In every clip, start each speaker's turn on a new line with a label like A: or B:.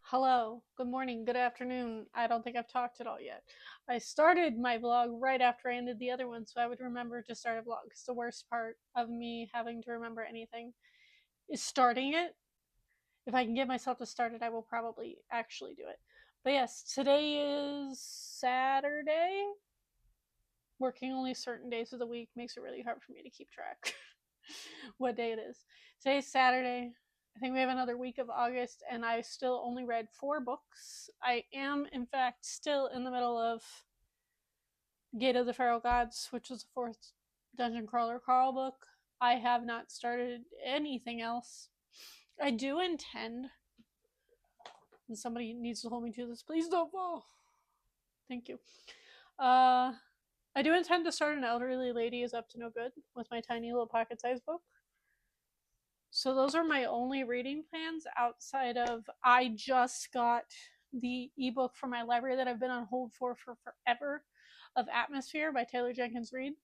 A: Hello, good morning, good afternoon. I don't think I've talked at all yet. I started my vlog right after I ended the other one, so I would remember to start a vlog. It's the worst part of me having to remember anything is starting it. If I can get myself to start it, I will probably actually do it. But yes, today is Saturday. Working only certain days of the week makes it really hard for me to keep track what day it is. Today's Saturday. I think we have another week of August, and I still only read 4 books. I am, in fact, still in the middle of Gate of the Feral Gods, which is the 4th Dungeon Crawler Carl book. I have not started anything else. I do intend, and somebody needs to hold me to this, please don't fall. Thank you. I do intend to start An Elderly Lady is Up to No Good with my tiny little pocket-sized book. So those are my only reading plans outside of I just got the ebook from my library that I've been on hold for forever of Atmosphere by Taylor Jenkins Reid.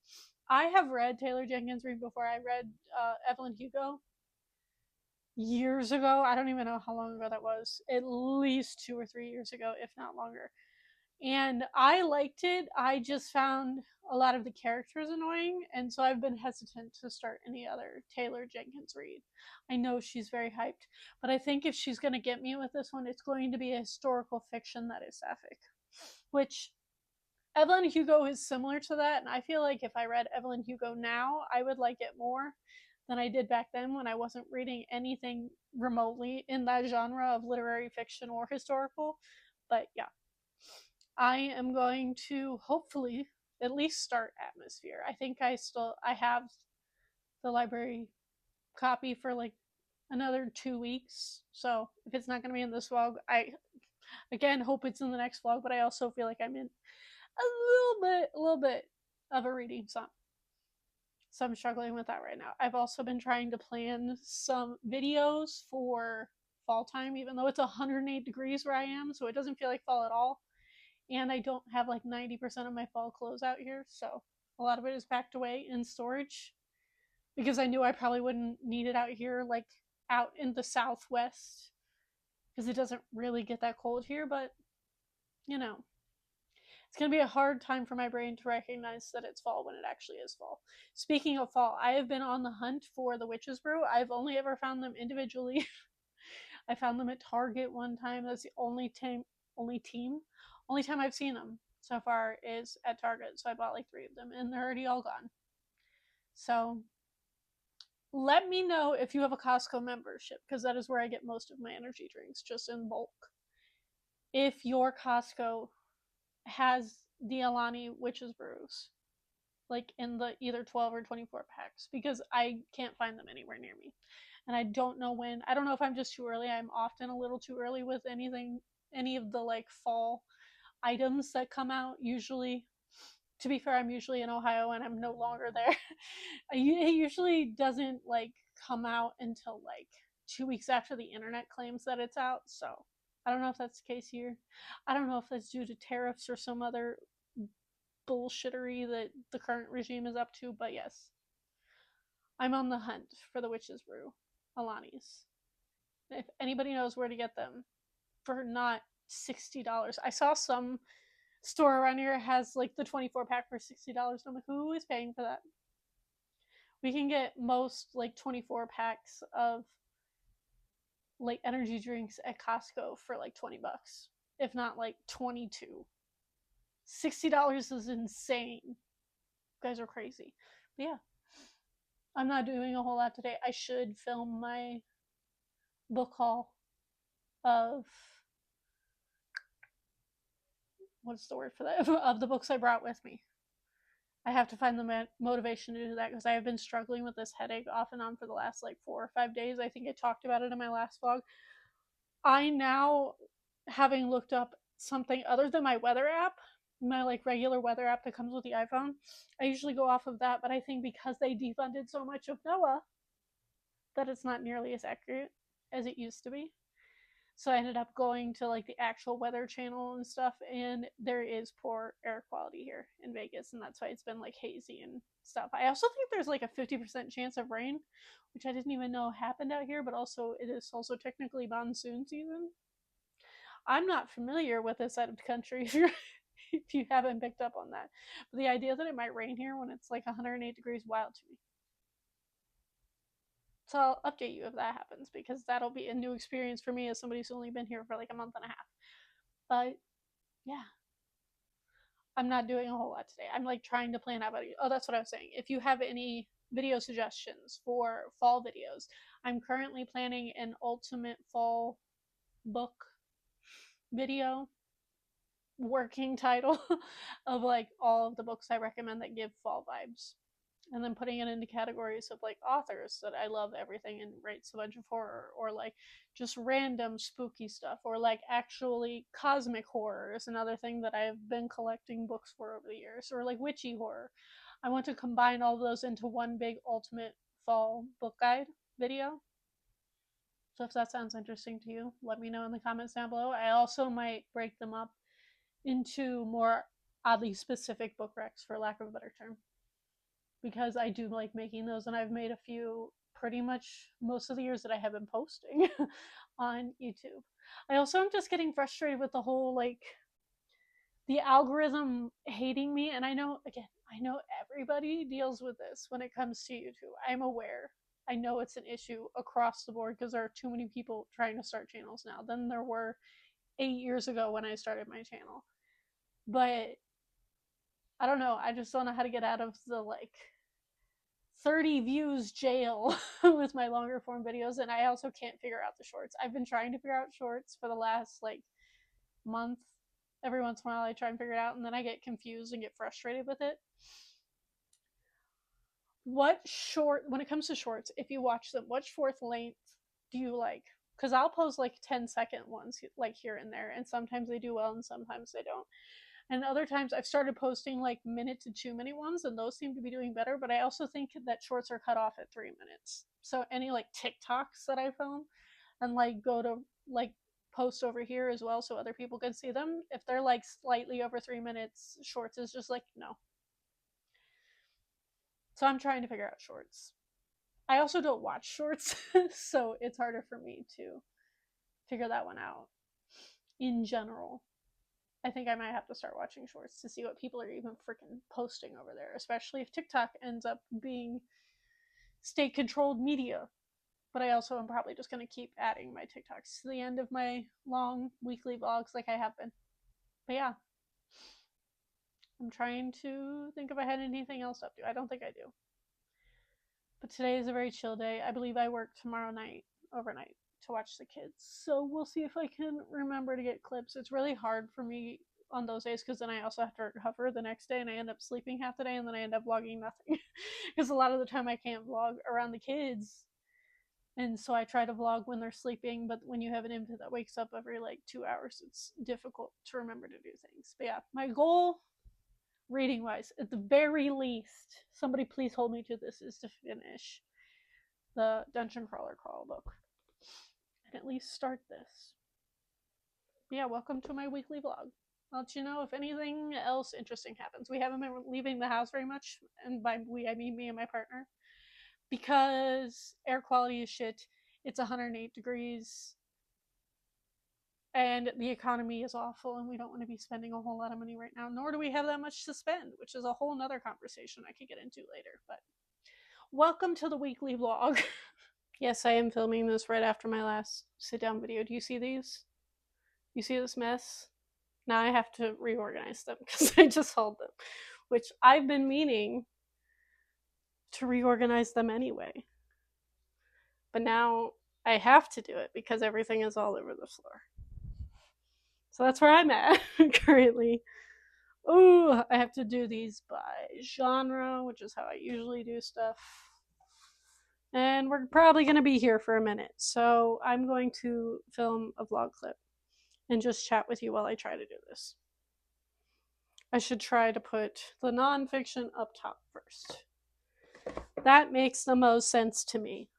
A: I have read Taylor Jenkins Reid before. I read Evelyn Hugo years ago. I don't even know how long ago that was. At least 2 or 3 years ago, if not longer. And I liked it. I just found a lot of the characters annoying, and so I've been hesitant to start any other Taylor Jenkins Reid. I know she's very hyped, but I think if she's going to get me with this one, it's going to be a historical fiction that is sapphic, which Evelyn Hugo is similar to that, and I feel like if I read Evelyn Hugo now, I would like it more than I did back then when I wasn't reading anything remotely in that genre of literary fiction or historical. But yeah, I am going to hopefully at least start Atmosphere. I think I have the library copy for like another 2 weeks. So if it's not going to be in this vlog, I again hope it's in the next vlog, but I also feel like I'm in a little bit of a reading slump. So I'm struggling with that right now. I've also been trying to plan some videos for fall time, even though it's 108 degrees where I am, so it doesn't feel like fall at all. And I don't have like 90% of my fall clothes out here, so a lot of it is packed away in storage because I knew I probably wouldn't need it out here, like out in the southwest, because it doesn't really get that cold here. But you know, it's gonna be a hard time for my brain to recognize that it's fall when it actually is fall. Speaking of fall, I have been on the hunt for the Witch's Brew. I've only ever found them individually. I found them at Target one time. That's the only time I've seen them so far is at Target. So I bought like 3 of them, and they're already all gone. So let me know if you have a Costco membership, because that is where I get most of my energy drinks, just in bulk. If your Costco has the Alani Witch's Brews, like in the either 12 or 24 packs, because I can't find them anywhere near me. And I don't know when. I don't know if I'm just too early. I'm often a little too early with any of the like fall items that come out. Usually, to be fair, I'm usually in Ohio and I'm no longer there. It usually doesn't like come out until like 2 weeks after the internet claims that it's out. So I don't know if that's the case here. I don't know if that's due to tariffs or some other bullshittery that the current regime is up to, but yes, I'm on the hunt for the Witch's Brew Alani's. If anybody knows where to get them for not $60, I saw some store around here has like the 24 pack for $60. I'm like, who is paying for that? We can get most like 24 packs of like energy drinks at Costco for like $20, if not like 22. $60 is insane. You guys are crazy. But yeah, I'm not doing a whole lot today. I should film my book haul of what's the word for that of the books I brought with me. I have to find the motivation to do that because I have been struggling with this headache off and on for the last like 4 or 5 days. I think I talked about it in my last vlog. I now, having looked up something other than my weather app, my like regular weather app that comes with the iPhone, I usually go off of that, but I think because they defunded so much of NOAA that it's not nearly as accurate as it used to be. So I ended up going to like the actual weather channel and stuff, and there is poor air quality here in Vegas, and that's why it's been like hazy and stuff. I also think there's like a 50% chance of rain, which I didn't even know happened out here, but also it is also technically monsoon season. I'm not familiar with this side of the country if you haven't picked up on that. But the idea that it might rain here when it's like 108 degrees wild to me. So I'll update you if that happens because that'll be a new experience for me as somebody who's only been here for like a month and a half. But yeah, I'm not doing a whole lot today. I'm like trying to plan out. Oh, that's what I was saying. If you have any video suggestions for fall videos, I'm currently planning an ultimate fall book video working title of like all of the books I recommend that give fall vibes. And then putting it into categories of like authors that I love everything and writes a bunch of horror, or like just random spooky stuff, or like actually cosmic horror is another thing that I've been collecting books for over the years, or like witchy horror. I want to combine all of those into one big ultimate fall book guide video. So if that sounds interesting to you, let me know in the comments down below. I also might break them up into more oddly specific book recs, for lack of a better term, because I do like making those, and I've made a few pretty much most of the years that I have been posting on YouTube. I also am just getting frustrated with the whole like the algorithm hating me, and I know, again, I know everybody deals with this when it comes to YouTube. I'm aware. I know it's an issue across the board because there are too many people trying to start channels now than there were 8 years ago when I started my channel. But I don't know. I just don't know how to get out of the like 30 views jail with my longer form videos, and I also can't figure out the shorts. I've been trying to figure out shorts for the last like month. Every once in a while I try and figure it out, and then I get confused and get frustrated with it. What short, when it comes to shorts, if you watch them, what short length do you like? Because I'll post like 10-second ones like here and there, and sometimes they do well and sometimes they don't. And other times I've started posting like minute to 2 minute ones, and those seem to be doing better. But I also think that shorts are cut off at 3 minutes. So any like TikToks that I film and like go to like post over here as well so other people can see them, if they're like slightly over 3 minutes, shorts is just like no. So I'm trying to figure out shorts. I also don't watch shorts, so it's harder for me to figure that one out in general. I think I might have to start watching shorts to see what people are even freaking posting over there, especially if TikTok ends up being state controlled media. But I also am probably just going to keep adding my TikToks to the end of my long weekly vlogs like I have been. But yeah, I'm trying to think if I had anything else up to. I don't think I do. But today is a very chill day. I believe I work tomorrow night, overnight, to watch the kids. So we'll see if I can remember to get clips. It's really hard for me on those days because then I also have to recover the next day and I end up sleeping half the day and then I end up vlogging nothing. Because a lot of the time I can't vlog around the kids. And so I try to vlog when they're sleeping, but when you have an infant that wakes up every like 2 hours, it's difficult to remember to do things. But yeah, my goal, reading wise, at the very least, somebody please hold me to this, is to finish the Dungeon Crawler Crawl book and at least start this. But yeah, welcome to my weekly vlog. I'll let you know if anything else interesting happens. We haven't been leaving the house very much, and by we I mean me and my partner, because air quality is shit. It's 108 degrees and the economy is awful, and we don't want to be spending a whole lot of money right now, nor do we have that much to spend, which is a whole nother conversation I could get into later. But welcome to the weekly vlog. Yes, I am filming this right after my last sit down video. Do you see these? You see this mess? Now I have to reorganize them because I just hauled them, which I've been meaning to reorganize them anyway. But now I have to do it because everything is all over the floor. So that's where I'm at currently. Oh, I have to do these by genre, which is how I usually do stuff. And we're probably going to be here for a minute. So I'm going to film a vlog clip and just chat with you while I try to do this. I should try to put the nonfiction up top first. That makes the most sense to me.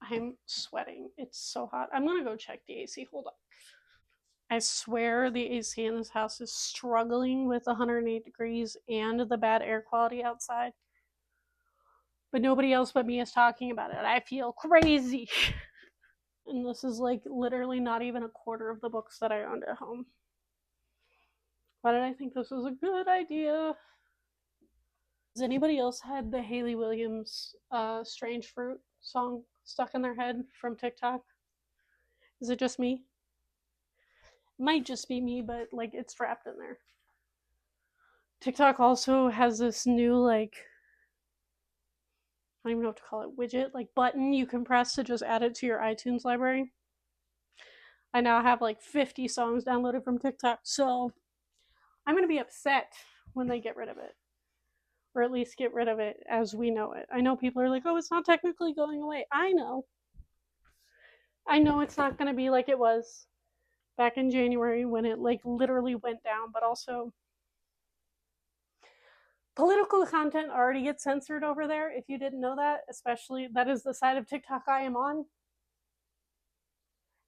A: I'm sweating. It's so hot. I'm gonna go check the AC. Hold on. I swear the AC in this house is struggling with 108 degrees and the bad air quality outside. But nobody else but me is talking about it. I feel crazy. And this is like literally not even a quarter of the books that I owned at home. Why did I think this was a good idea? Has anybody else had the Hayley Williams Strange Fruit song stuck in their head from TikTok? Is it just me? It might just be me, but like it's trapped in there. TikTok also has this new like I don't even know what to call it, widget, like button you can press to just add it to your iTunes library. I now have like 50 songs downloaded from TikTok, so I'm gonna be upset when they get rid of it. Or at least get rid of it as we know it. I know people are like, oh, it's not technically going away. I know. I know it's not gonna be like it was back in January when it like literally went down, but also political content already gets censored over there. If you didn't know that, especially that is the side of TikTok I am on.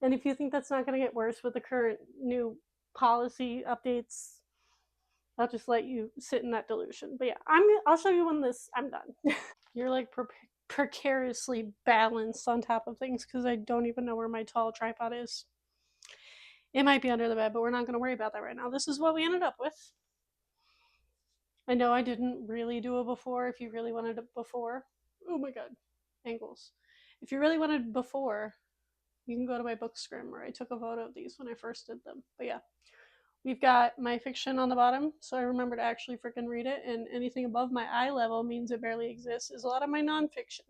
A: And if you think that's not going to get worse with the current new policy updates, I'll just let you sit in that delusion. But yeah, I'll show you when I'm done. You're like precariously balanced on top of things because I don't even know where my tall tripod is. It might be under the bed, but we're not going to worry about that right now. This is what we ended up with. I know I didn't really do it before. If you really wanted it before, oh my god, angles. If you really wanted before, you can go to my Bookstagram where I took a photo of these when I first did them. But yeah, we've got my fiction on the bottom, so I remember to actually freaking read it. And anything above my eye level means it barely exists. Is a lot of my nonfiction.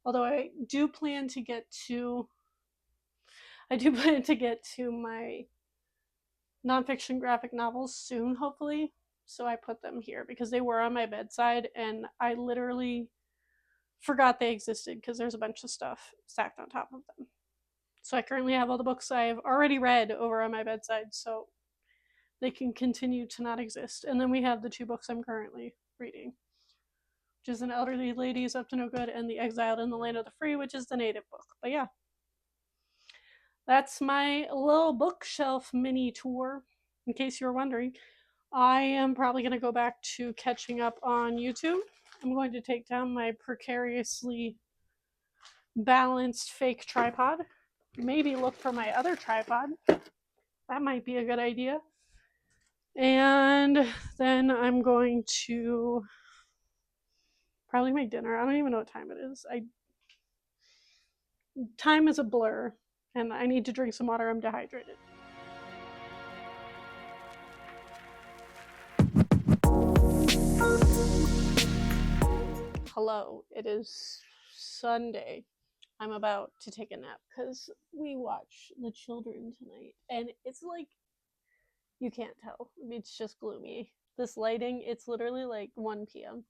A: Although I do plan to get to my nonfiction graphic novels soon, hopefully. So I put them here because they were on my bedside and I literally forgot they existed because there's a bunch of stuff stacked on top of them. So I currently have all the books I've already read over on my bedside, so they can continue to not exist. And then we have the 2 books I'm currently reading, which is An Elderly Lady is Up to No Good and The Exiled in the Land of the Free, which is the native book. But yeah, that's my little bookshelf mini tour, in case you were wondering. I am probably going to go back to catching up on YouTube. I'm going to take down my precariously balanced fake tripod. Maybe look for my other tripod. That might be a good idea. And then I'm going to probably make dinner. I don't even know what time it is. Time is a blur, and I need to drink some water. I'm dehydrated. Hello, it is Sunday. I'm about to take a nap because we watch The Children tonight, and it's like you can't tell. It's just gloomy. This lighting, it's literally like 1 p.m.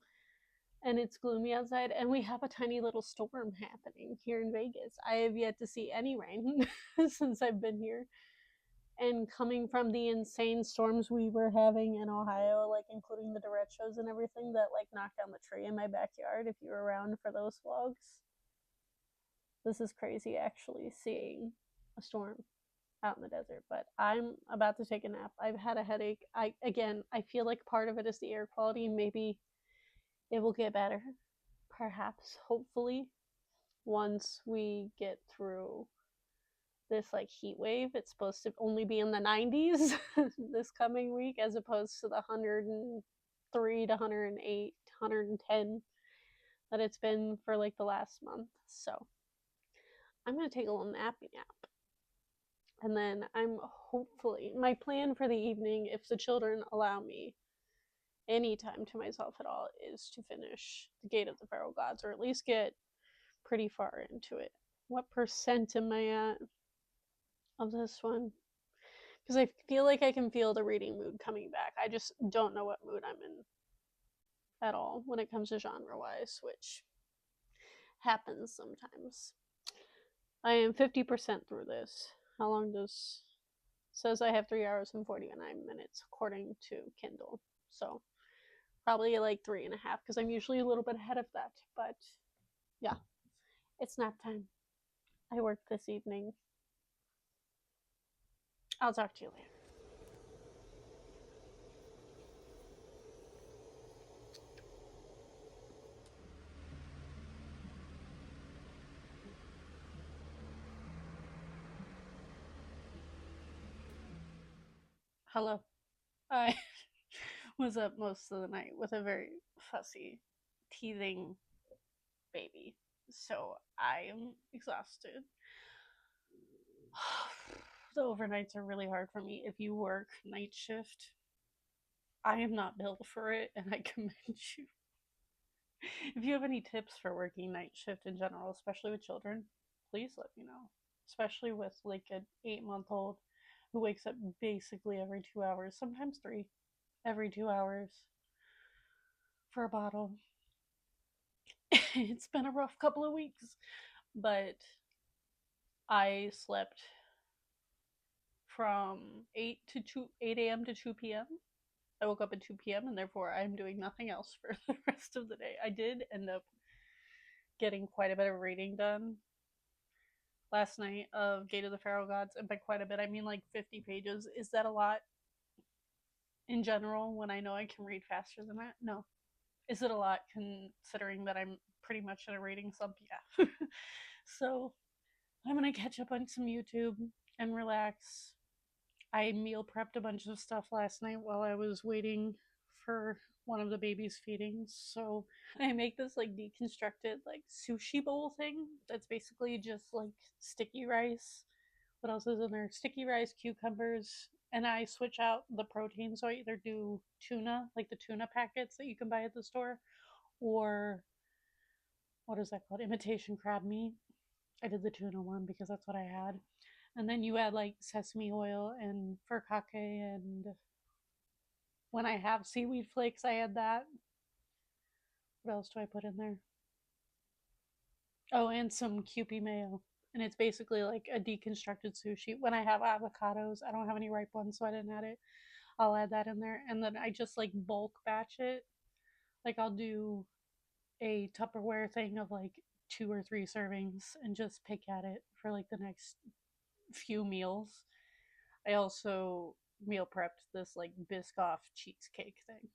A: and it's gloomy outside, and we have a tiny little storm happening here in Vegas. I have yet to see any rain since I've been here. And coming from the insane storms we were having in Ohio, like including the derechos and everything that like knocked down the tree in my backyard, if you were around for those vlogs. This is crazy actually seeing a storm out in the desert, but I'm about to take a nap. I've had a headache. I feel like part of it is the air quality. Maybe it will get better, perhaps, hopefully, once we get through this like heat wave. It's supposed to only be in the 90s this coming week as opposed to the 103 to 108, 110 that it's been for like the last month. So I'm going to take a little nappy nap. And then I'm hopefully, my plan for the evening, if the children allow me any time to myself at all, is to finish The Gate of the Pharaoh Gods, or at least get pretty far into it. What percent am I at of this one? Because I feel like I can feel the reading mood coming back. I just don't know what mood I'm in at all when it comes to genre-wise, which happens sometimes. I am 50% through this. How long does... It says I have 3 hours and 49 minutes according to Kindle. So probably like 3.5 because I'm usually a little bit ahead of that. But yeah, it's nap time. I work this evening. I'll talk to you later. Hello. I was up most of the night with a very fussy, teething baby. So I am exhausted. The overnights are really hard for me. If you work night shift, I am not built for it, and I commend you. If you have any tips for working night shift in general, especially with children, please let me know. Especially with like an 8-month old who wakes up basically every 2 hours, sometimes three, every 2 hours for a bottle. It's been a rough couple of weeks, but I slept from 8 a.m. to 2 p.m. I woke up at 2 p.m. and therefore I'm doing nothing else for the rest of the day. I did end up getting quite a bit of reading done last night of Gate of the Pharaoh Gods, and by quite a bit I mean like 50 pages. Is that a lot in general when I know I can read faster than that? No. Is it a lot considering that I'm pretty much in a reading slump? Yeah. So I'm gonna catch up on some YouTube and relax. I meal prepped a bunch of stuff last night while I was waiting for one of the baby's feedings. So I make this like deconstructed like sushi bowl thing that's basically just like sticky rice. What else is in there? Sticky rice, cucumbers, and I switch out the protein. So I either do tuna, like the tuna packets that you can buy at the store, or what is that called? Imitation crab meat. I did the tuna one because that's what I had. And then you add like sesame oil and furikake, and when I have seaweed flakes, I add that. What else do I put in there? Oh, and some Kewpie mayo. And it's basically like a deconstructed sushi. When I have avocados, I don't have any ripe ones, so I didn't add it. I'll add that in there. And then I just like bulk batch it. Like I'll do a Tupperware thing of like 2 or 3 servings and just pick at it for like the next few meals. I also meal prepped this like Biscoff cheesecake thing,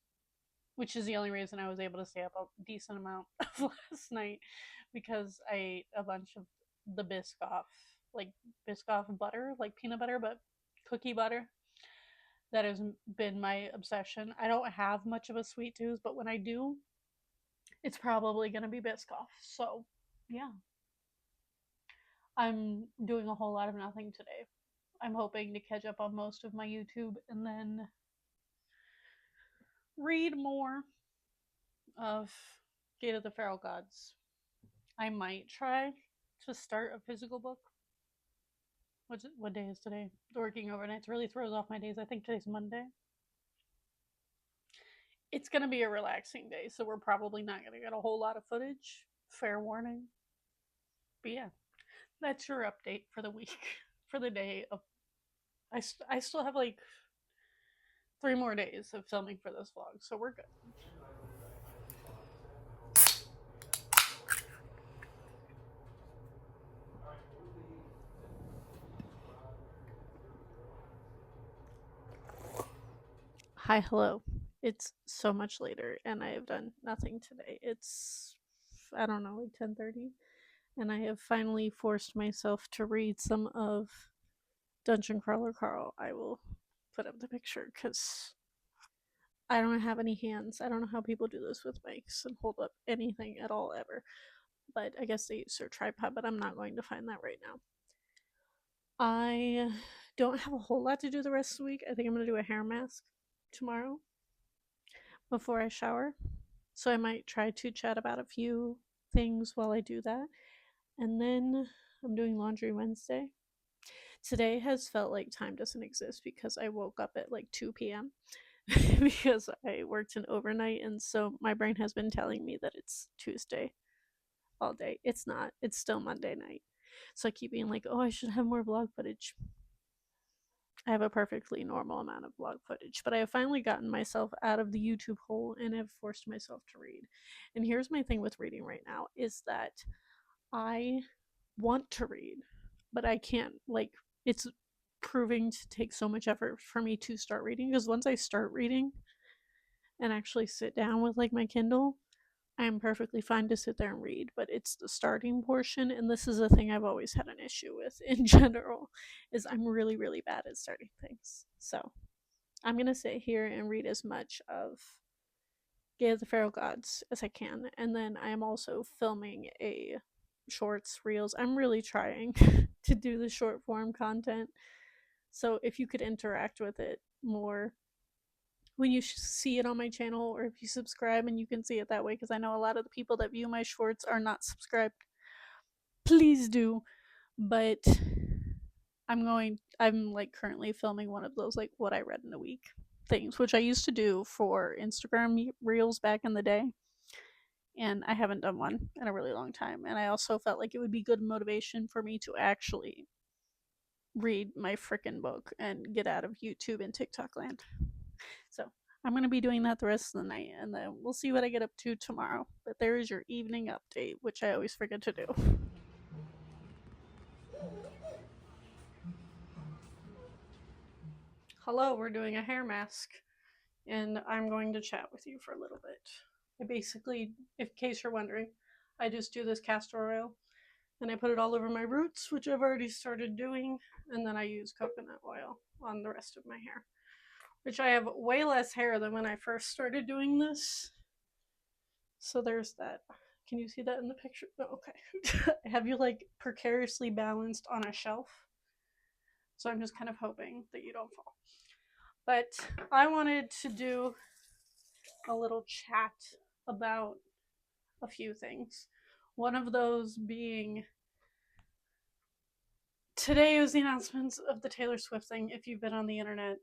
A: which is the only reason I was able to stay up a decent amount of last night because I ate a bunch of the Biscoff, like Biscoff butter, like peanut butter, but cookie butter. That has been my obsession. I don't have much of a sweet tooth, but when I do, it's probably going to be Biscoff. So, yeah, I'm doing a whole lot of nothing today. I'm hoping to catch up on most of my YouTube and then read more of Gate of the Feral Gods. I might try to start a physical book. What day is today? Working overnights really throws off my days. I think today's Monday. It's gonna be a relaxing day, so we're probably not gonna get a whole lot of footage. Fair warning. But yeah, that's your update for the week, for the day of. I still have like 3 more days of filming for this vlog, so we're good. Hi, hello. It's so much later, and I have done nothing today. It's I don't know, like 10:30, and I have finally forced myself to read some of Dungeon Crawler Carl. I will put up the picture because I don't have any hands. I don't know how people do this with mics and hold up anything at all ever. But I guess they use their tripod, but I'm not going to find that right now. I don't have a whole lot to do the rest of the week. I think I'm going to do a hair mask tomorrow before I shower. So I might try to chat about a few things while I do that. And then I'm doing laundry Wednesday. Today has felt like time doesn't exist because I woke up at like 2 p.m. because I worked an overnight, and so my brain has been telling me that it's Tuesday all day. It's not. It's still Monday night. So I keep being like, oh, I should have more vlog footage. I have a perfectly normal amount of vlog footage, but I have finally gotten myself out of the YouTube hole and have forced myself to read. And here's my thing with reading right now is that I want to read, but I can't. Like, it's proving to take so much effort for me to start reading, because once I start reading and actually sit down with like my Kindle, I'm perfectly fine to sit there and read, but it's the starting portion, and this is a thing I've always had an issue with in general, is I'm really, really bad at starting things. So I'm gonna sit here and read as much of Gay of the Feral Gods as I can, and then I am also filming a shorts, reels. I'm really trying to do the short form content. So if you could interact with it more when you see it on my channel, or if you subscribe and you can see it that way, because I know a lot of the people that view my shorts are not subscribed, please do. But I'm like currently filming one of those like what I read in a week things, which I used to do for Instagram reels back in the day, and I haven't done one in a really long time. And I also felt like it would be good motivation for me to actually read my frickin' book and get out of YouTube and TikTok land. So I'm going to be doing that the rest of the night, and then we'll see what I get up to tomorrow. But there is your evening update, which I always forget to do. Hello, we're doing a hair mask, and I'm going to chat with you for a little bit. I basically, in case you're wondering, I just do this castor oil, and I put it all over my roots, which I've already started doing, and then I use coconut oil on the rest of my hair, which I have way less hair than when I first started doing this. So there's that. Can you see that in the picture? Oh, okay. I have you like precariously balanced on a shelf. So I'm just kind of hoping that you don't fall. But I wanted to do a little chat about a few things. One of those being today was the announcements of the Taylor Swift thing. If you've been on the internet,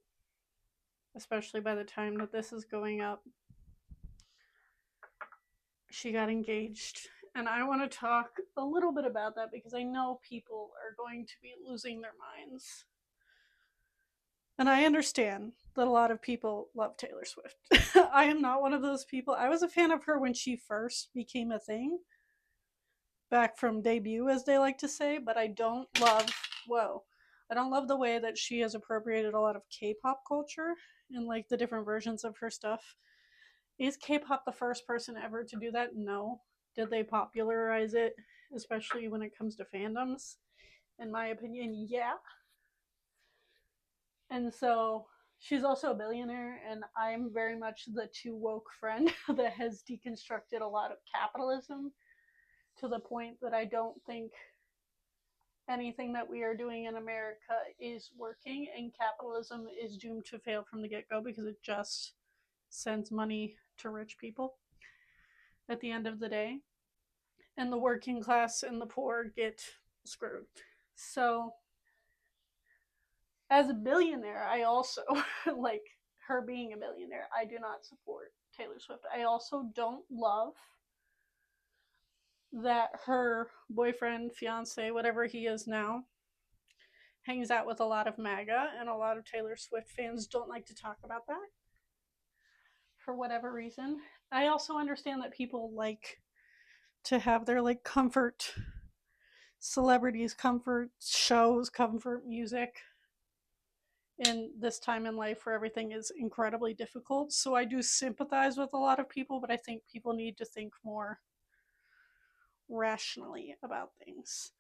A: especially by the time that this is going up, she got engaged. And I want to talk a little bit about that because I know people are going to be losing their minds. And I understand that a lot of people love Taylor Swift. I am not one of those people. I was a fan of her when she first became a thing, back from debut, as they like to say, but I don't love the way that she has appropriated a lot of K-pop culture and like the different versions of her stuff. Is K-pop the first person ever to do that? No. Did they popularize it, especially when it comes to fandoms? In my opinion, yeah. And so she's also a billionaire, and I'm very much the too woke friend that has deconstructed a lot of capitalism to the point that I don't think anything that we are doing in America is working, and capitalism is doomed to fail from the get-go because it just sends money to rich people at the end of the day, and the working class and the poor get screwed. So as a billionaire, I also like her being a billionaire. I do not support Taylor Swift. I also don't love that her boyfriend, fiance, whatever he is now, hangs out with a lot of MAGA, and a lot of Taylor Swift fans don't like to talk about that for whatever reason. I also understand that people like to have their like comfort celebrities, comfort shows, comfort music in this time in life where everything is incredibly difficult. So I do sympathize with a lot of people, but I think people need to think more rationally about things.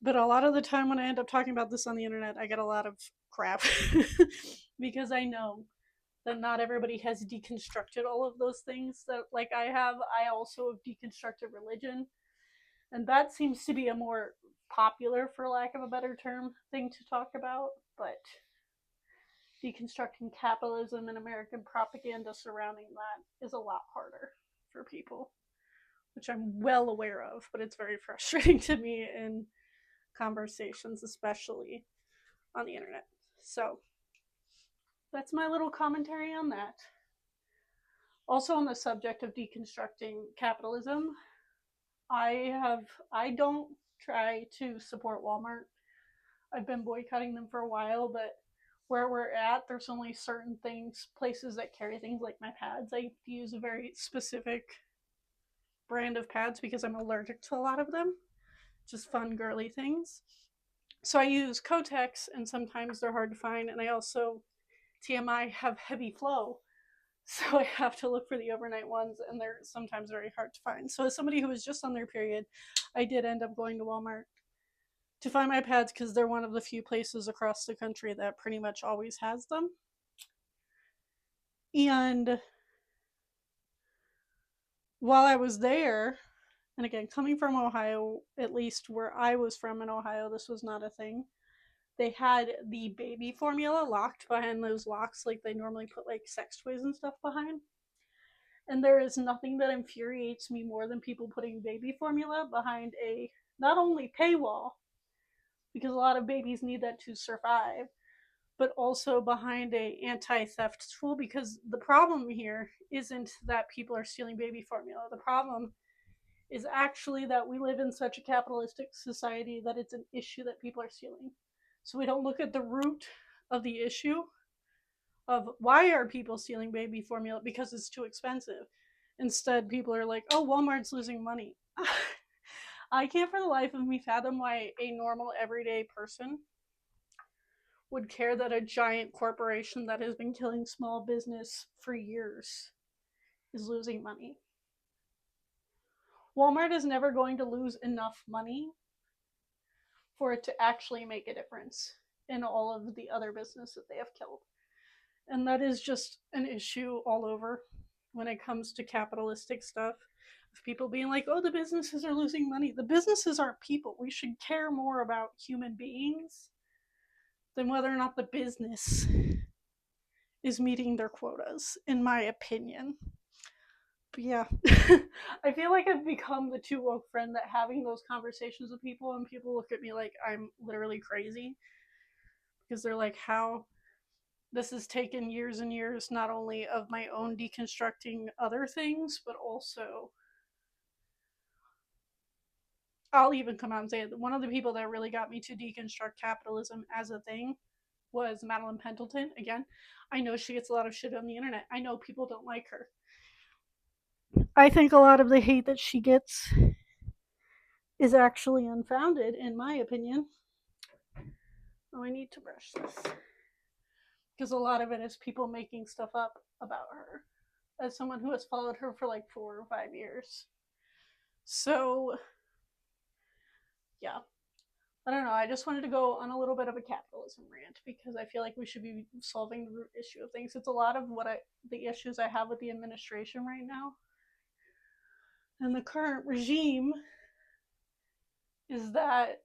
A: But a lot of the time when I end up talking about this on the internet, I get a lot of crap because I know that not everybody has deconstructed all of those things that like I have. I also have deconstructed religion, and that seems to be a more popular, for lack of a better term, thing to talk about. But deconstructing capitalism and American propaganda surrounding that is a lot harder for people, which I'm well aware of, but it's very frustrating to me in conversations, especially on the internet. So that's my little commentary on that. Also, on the subject of deconstructing capitalism, I don't try to support Walmart. I've been boycotting them for a while, but where we're at, there's only certain places that carry things like my pads. I use a very specific brand of pads because I'm allergic to a lot of them. just fun girly things. So I use Kotex, and sometimes they're hard to find, and I also, TMI, have heavy flow. So I have to look for the overnight ones, and they're sometimes very hard to find. So as somebody who was just on their period, I did end up going to Walmart to find my pads because they're one of the few places across the country that pretty much always has them. And while I was there, and again, coming from Ohio, at least where I was from in Ohio, this was not a thing. They had the baby formula locked behind those locks, like they normally put like sex toys and stuff behind. And there is nothing that infuriates me more than people putting baby formula behind a not only paywall, because a lot of babies need that to survive, but also behind a anti-theft tool, because the problem here isn't that people are stealing baby formula. The problem is actually that we live in such a capitalistic society that it's an issue that people are stealing. So we don't look at the root of the issue of why are people stealing baby formula, because it's too expensive. Instead, people are like, oh, Walmart's losing money. I can't for the life of me fathom why a normal everyday person would care that a giant corporation that has been killing small business for years is losing money. Walmart is never going to lose enough money for it to actually make a difference in all of the other business that they have killed. And that is just an issue all over when it comes to capitalistic stuff. Of people being like, oh, the businesses are losing money. The businesses aren't people. We should care more about human beings than whether or not the business is meeting their quotas, in my opinion. But yeah, I feel like I've become the too woke friend that having those conversations with people, and people look at me like I'm literally crazy because they're like, how this has taken years and years, not only of my own deconstructing other things, but also I'll even come out and say it. One of the people that really got me to deconstruct capitalism as a thing was Madeline Pendleton. Again, I know she gets a lot of shit on the internet. I know people don't like her. I think a lot of the hate that she gets is actually unfounded, in my opinion. Oh, I need to brush this. Because a lot of it is people making stuff up about her. As someone who has followed her for like 4 or 5 years. So, yeah. I don't know. I just wanted to go on a little bit of a capitalism rant because I feel like we should be solving the root issue of things. It's a lot of the issues I have with the administration right now. And the current regime is that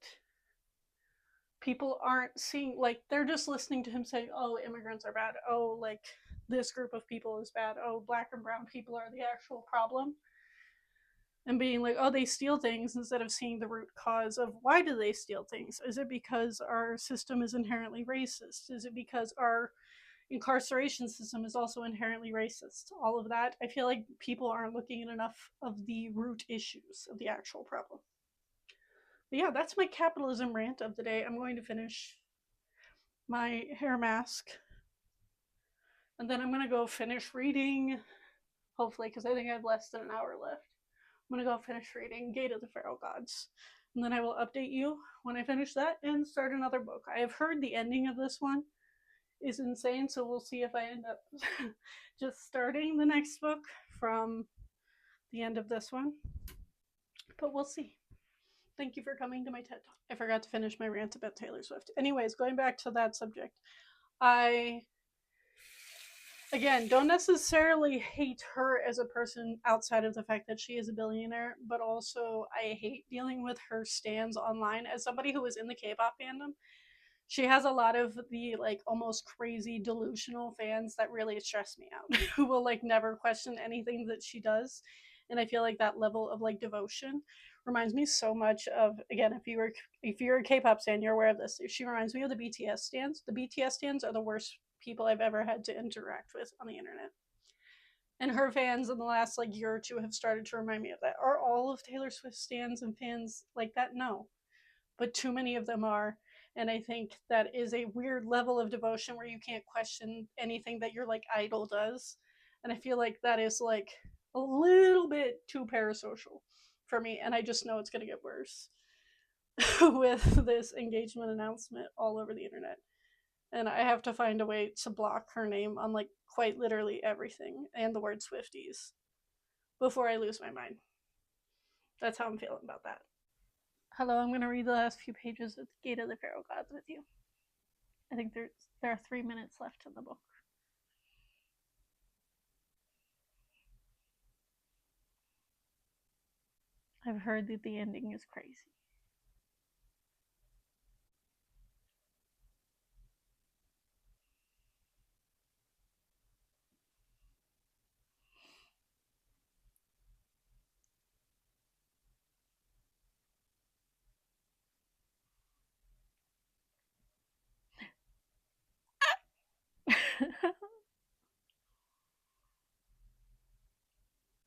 A: people aren't seeing, like, they're just listening to him say, oh, immigrants are bad. Oh, like, this group of people is bad. Oh, black and brown people are the actual problem. And being like, oh, they steal things, instead of seeing the root cause of why do they steal things. Is it because our system is inherently racist? Is it because our incarceration system is also inherently racist? All of that. I feel like people aren't looking at enough of the root issues of the actual problem. But yeah, that's my capitalism rant of the day. I'm going to finish my hair mask. And then I'm going to go finish reading, hopefully, because I think I have less than an hour left. I'm going to go finish reading Gate of the Pharaoh Gods. And then I will update you when I finish that and start another book. I have heard the ending of this one is insane, so we'll see if I end up just starting the next book from the end of this one. But we'll see. Thank you for coming to my TED Talk. I forgot to finish my rant about Taylor Swift. Anyways, going back to that subject, I, again, don't necessarily hate her as a person outside of the fact that she is a billionaire, but also I hate dealing with her stands online. As somebody who was in the K-pop fandom, she has a lot of the like almost crazy delusional fans that really stress me out who will like never question anything that she does. And I feel like that level of like devotion reminds me so much of, again, if you're a K-pop stan, you're aware of this. She reminds me of the BTS stans. The BTS stans are the worst people I've ever had to interact with on the internet. And her fans in the last like year or two have started to remind me of that. Are all of Taylor Swift stans and fans like that? No. But too many of them are. And I think that is a weird level of devotion where you can't question anything that your like idol does. And I feel like that is like a little bit too parasocial for me, and I just know it's going to get worse. with this engagement announcement all over the internet. And I have to find a way to block her name on like quite literally everything and the word Swifties before I lose my mind. That's how I'm feeling about that. Hello, I'm going to read the last few pages of Gate of the Pharaoh Gods with you. I think there are 3 minutes left in the book. I've heard that the ending is crazy.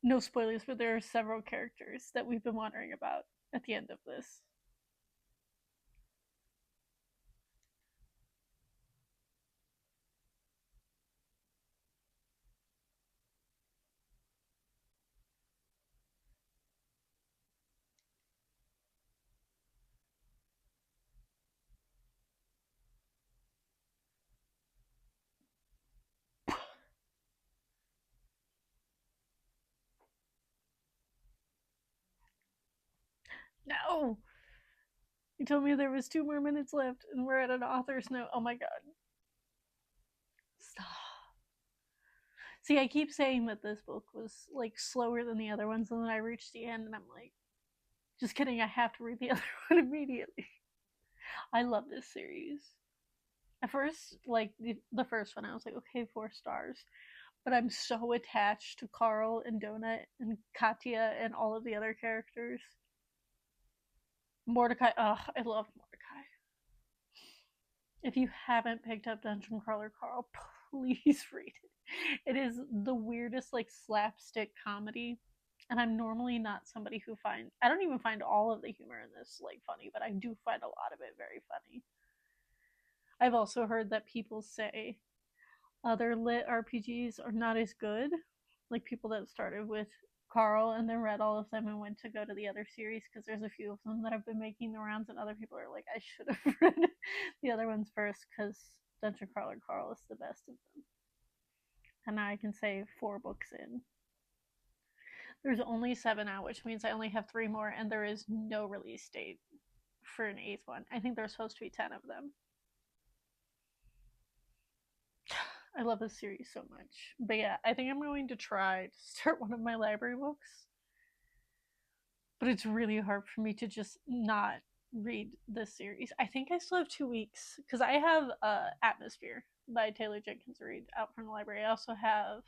A: No spoilers, but there are several characters that we've been wondering about at the end of this. No! You told me there was 2 more minutes left, and we're at an author's note. Oh my god. Stop. See, I keep saying that this book was like slower than the other ones, and then I reach the end, and I'm like, just kidding. I have to read the other one immediately. I love this series. At first, like the first one, I was like, okay, 4 stars. But I'm so attached to Carl and Donut and Katya and all of the other characters. Mordecai, ugh, I love Mordecai. If you haven't picked up Dungeon Crawler Carl, please read it. It is the weirdest, like, slapstick comedy. And I'm normally not somebody who finds, I don't even find all of the humor in this, like, funny, but I do find a lot of it very funny. I've also heard that people say other lit RPGs are not as good. Like people that started with Carl and then read all of them and went to go to the other series because there's a few of them that have been making the rounds, and other people are like, I should have read the other ones first because Dungeon Crawler Carl is the best of them. And now I can say 4 books in. There's only 7 out, which means I only have 3 more, and there is no release date for an 8th one. I think there's supposed to be 10 of them. I love this series so much. But yeah, I think I'm going to try to start one of my library books. But it's really hard for me to just not read this series. I think I still have 2 weeks because I have Atmosphere by Taylor Jenkins Reid out from the library. I also have,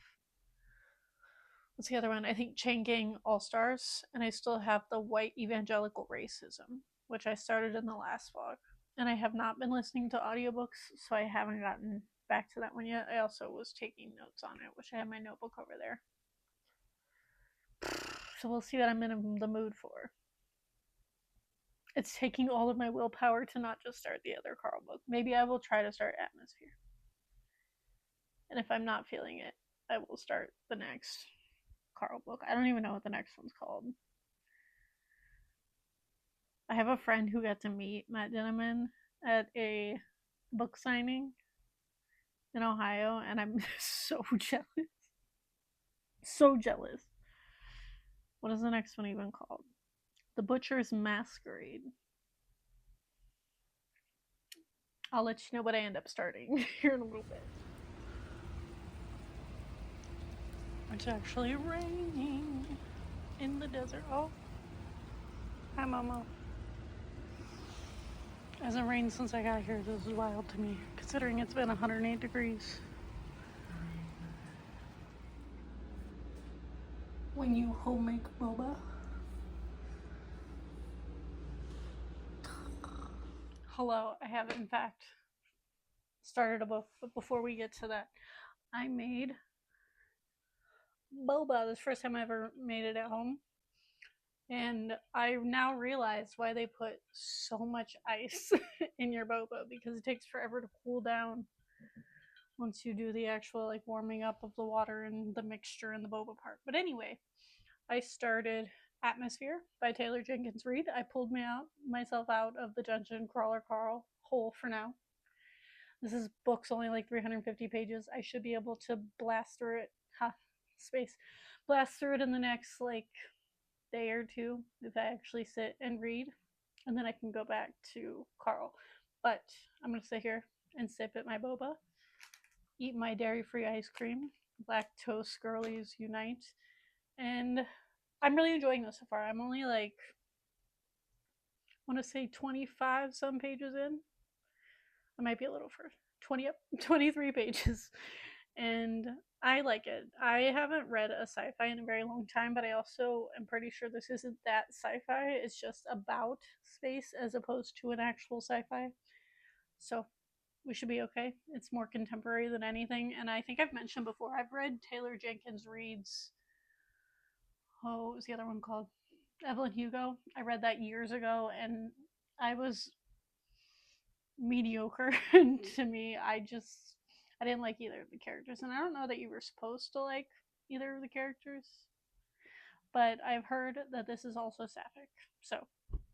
A: what's the other one? I think Chain Gang All Stars, and I still have The White Evangelical Racism, which I started in the last vlog. And I have not been listening to audiobooks, so I haven't gotten back to that one yet. I also was taking notes on it, which I have my notebook over there. So we'll see what I'm in the mood for. It's taking all of my willpower to not just start the other Carl book. Maybe I will try to start Atmosphere. And if I'm not feeling it, I will start the next Carl book. I don't even know what the next one's called. I have a friend who got to meet Matt Dinneman at a book signing in Ohio, and I'm so jealous. So jealous. What is the next one even called? The Butcher's Masquerade. I'll let you know what I end up starting here in a little bit. It's actually raining in the desert. Oh, hi, Momo. It hasn't rained since I got here. This is wild to me, considering it's been 108 degrees. When you home make boba. Hello, I have in fact started a book, but before we get to that, I made boba. This is the first time I ever made it at home. And I now realize why they put so much ice in your boba, because it takes forever to cool down once you do the actual like warming up of the water and the mixture and the boba part. But anyway, I started Atmosphere by Taylor Jenkins Reid. I pulled myself out of the Dungeon Crawler Carl hole for now. This is book's only like 350 pages. I should be able to blast through it. Space. Blast through it in the next like day or two if I actually sit and read, and then I can go back to Carl. But I'm gonna sit here and sip at my boba, eat my dairy-free ice cream, lactose girlies unite, and I'm really enjoying this so far. I'm only like, I want to say 25 some pages in. I might be a little further. 23 pages. And I like it. I haven't read a sci-fi in a very long time, but I also am pretty sure this isn't that sci-fi. It's just about space as opposed to an actual sci-fi. So we should be okay. It's more contemporary than anything. And I think I've mentioned before, I've read Taylor Jenkins Reid's, what was the other one called? Evelyn Hugo. I read that years ago, and I was mediocre. To me, I didn't like either of the characters, and I don't know that you were supposed to like either of the characters, but I've heard that this is also sapphic, so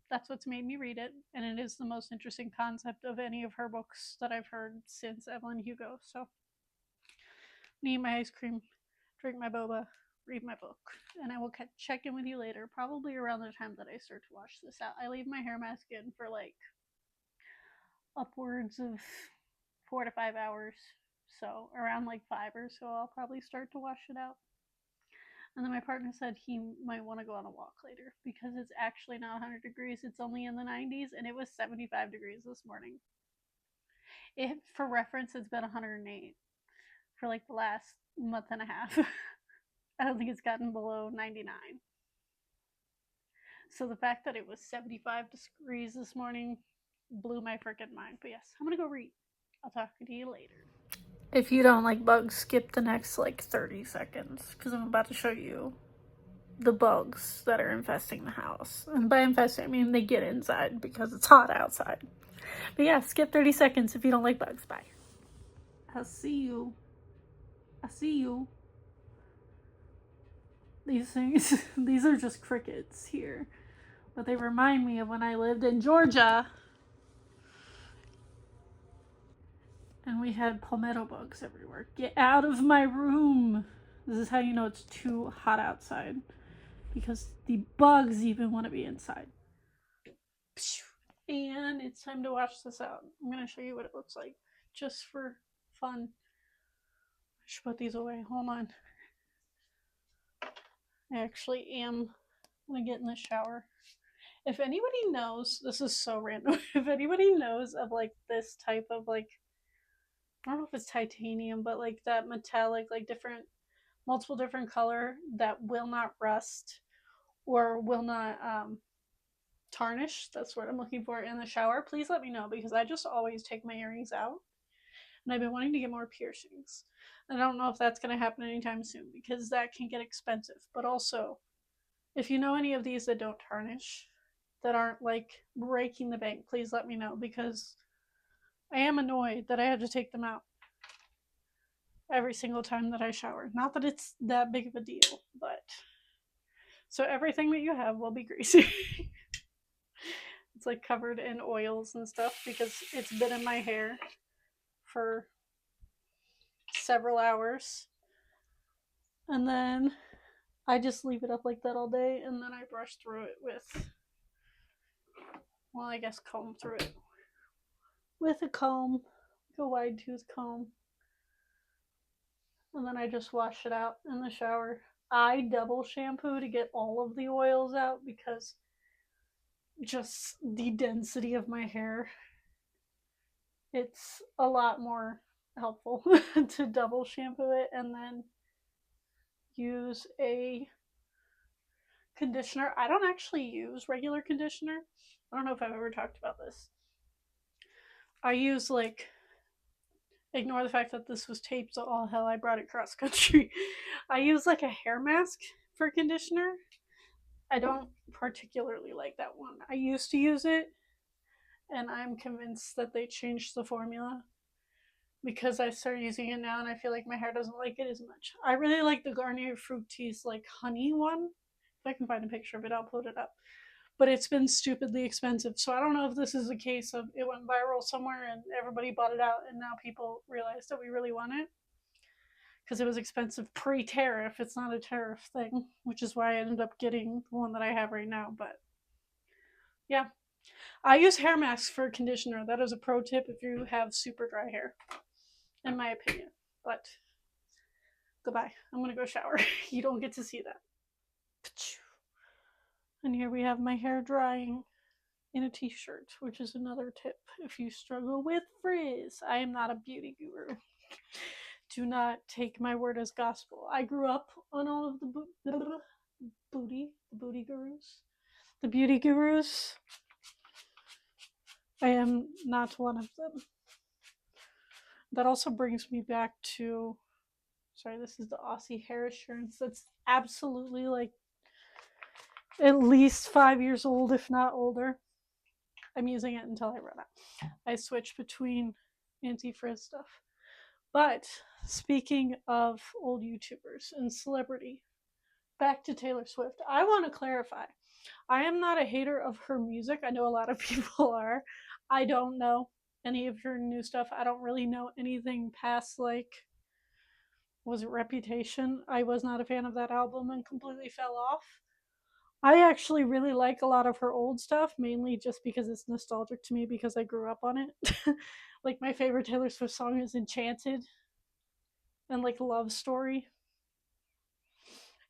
A: that's what's made me read it, and it is the most interesting concept of any of her books that I've heard since Evelyn Hugo. So, eat my ice cream, drink my boba, read my book, and I will check in with you later, probably around the time that I start to wash this out. I leave my hair mask in for like upwards of 4 to 5 hours, so around like 5 or so, I'll probably start to wash it out. And then my partner said he might want to go on a walk later because it's actually not 100 degrees. It's only in the 90s, and it was 75 degrees this morning. For reference, it's been 108 for like the last month and a half. I don't think it's gotten below 99. So the fact that it was 75 degrees this morning blew my freaking mind. But yes, I'm going to go read. I'll talk to you later. If you don't like bugs, skip the next like 30 seconds because I'm about to show you the bugs that are infesting the house. And by infesting, I mean they get inside because it's hot outside. But yeah, skip 30 seconds if you don't like bugs. Bye. I'll see you. I see you. These things, these are just crickets here. But they remind me of when I lived in Georgia. And we had palmetto bugs everywhere. Get out of my room. This is how you know it's too hot outside. Because the bugs even want to be inside. And it's time to wash this out. I'm going to show you what it looks like. Just for fun. I should put these away. Hold on. I actually am going to get in the shower. If anybody knows, this is so random. If anybody knows of like this type of like, I don't know if it's titanium, but like that metallic, like multiple different color that will not rust or will not tarnish, that's what I'm looking for in the shower, please let me know, because I just always take my earrings out, and I've been wanting to get more piercings. I don't know if that's going to happen anytime soon because that can get expensive. But also, if you know any of these that don't tarnish, that aren't like breaking the bank, please let me know, because I am annoyed that I have to take them out every single time that I shower. Not that it's that big of a deal, but so everything that you have will be greasy. It's like covered in oils and stuff because it's been in my hair for several hours. And then I just leave it up like that all day, and then I brush through it with, well, I guess comb through it with a comb, like a wide tooth comb. And then I just wash it out in the shower. I double shampoo to get all of the oils out because just the density of my hair, it's a lot more helpful to double shampoo it and then use a conditioner. I don't actually use regular conditioner. I don't know if I've ever talked about this. I use like, ignore the fact that this was taped, so all hell, I brought it cross country. I use like a hair mask for conditioner. I don't particularly like that one. I used to use it, and I'm convinced that they changed the formula because I started using it now, and I feel like my hair doesn't like it as much. I really like the Garnier Fructis like honey one. If I can find a picture of it, I'll put it up. But it's been stupidly expensive. So I don't know if this is a case of it went viral somewhere and everybody bought it out and now people realize that we really want it because it was expensive pre-tariff. It's not a tariff thing, which is why I ended up getting the one that I have right now. But yeah, I use hair masks for conditioner. That is a pro tip if you have super dry hair, in my opinion. But goodbye. I'm gonna go shower. You don't get to see that. And here we have my hair drying in a t-shirt, which is another tip if you struggle with frizz. I am not a beauty guru. Do not take my word as gospel. I grew up on all of the booty gurus. The beauty gurus. I am not one of them. That also brings me back to, sorry, this is the Aussie hair assurance. That's absolutely like at least 5 years old, if not older. I'm using it until I run out. I switch between anti-frizz stuff. But speaking of old YouTubers and celebrity, back to Taylor Swift. I want to clarify. I am not a hater of her music. I know a lot of people are. I don't know any of her new stuff. I don't really know anything past, like, was it Reputation? I was not a fan of that album and completely fell off. I actually really like a lot of her old stuff, mainly just because it's nostalgic to me because I grew up on it. Like, my favorite Taylor Swift song is Enchanted and, like, Love Story.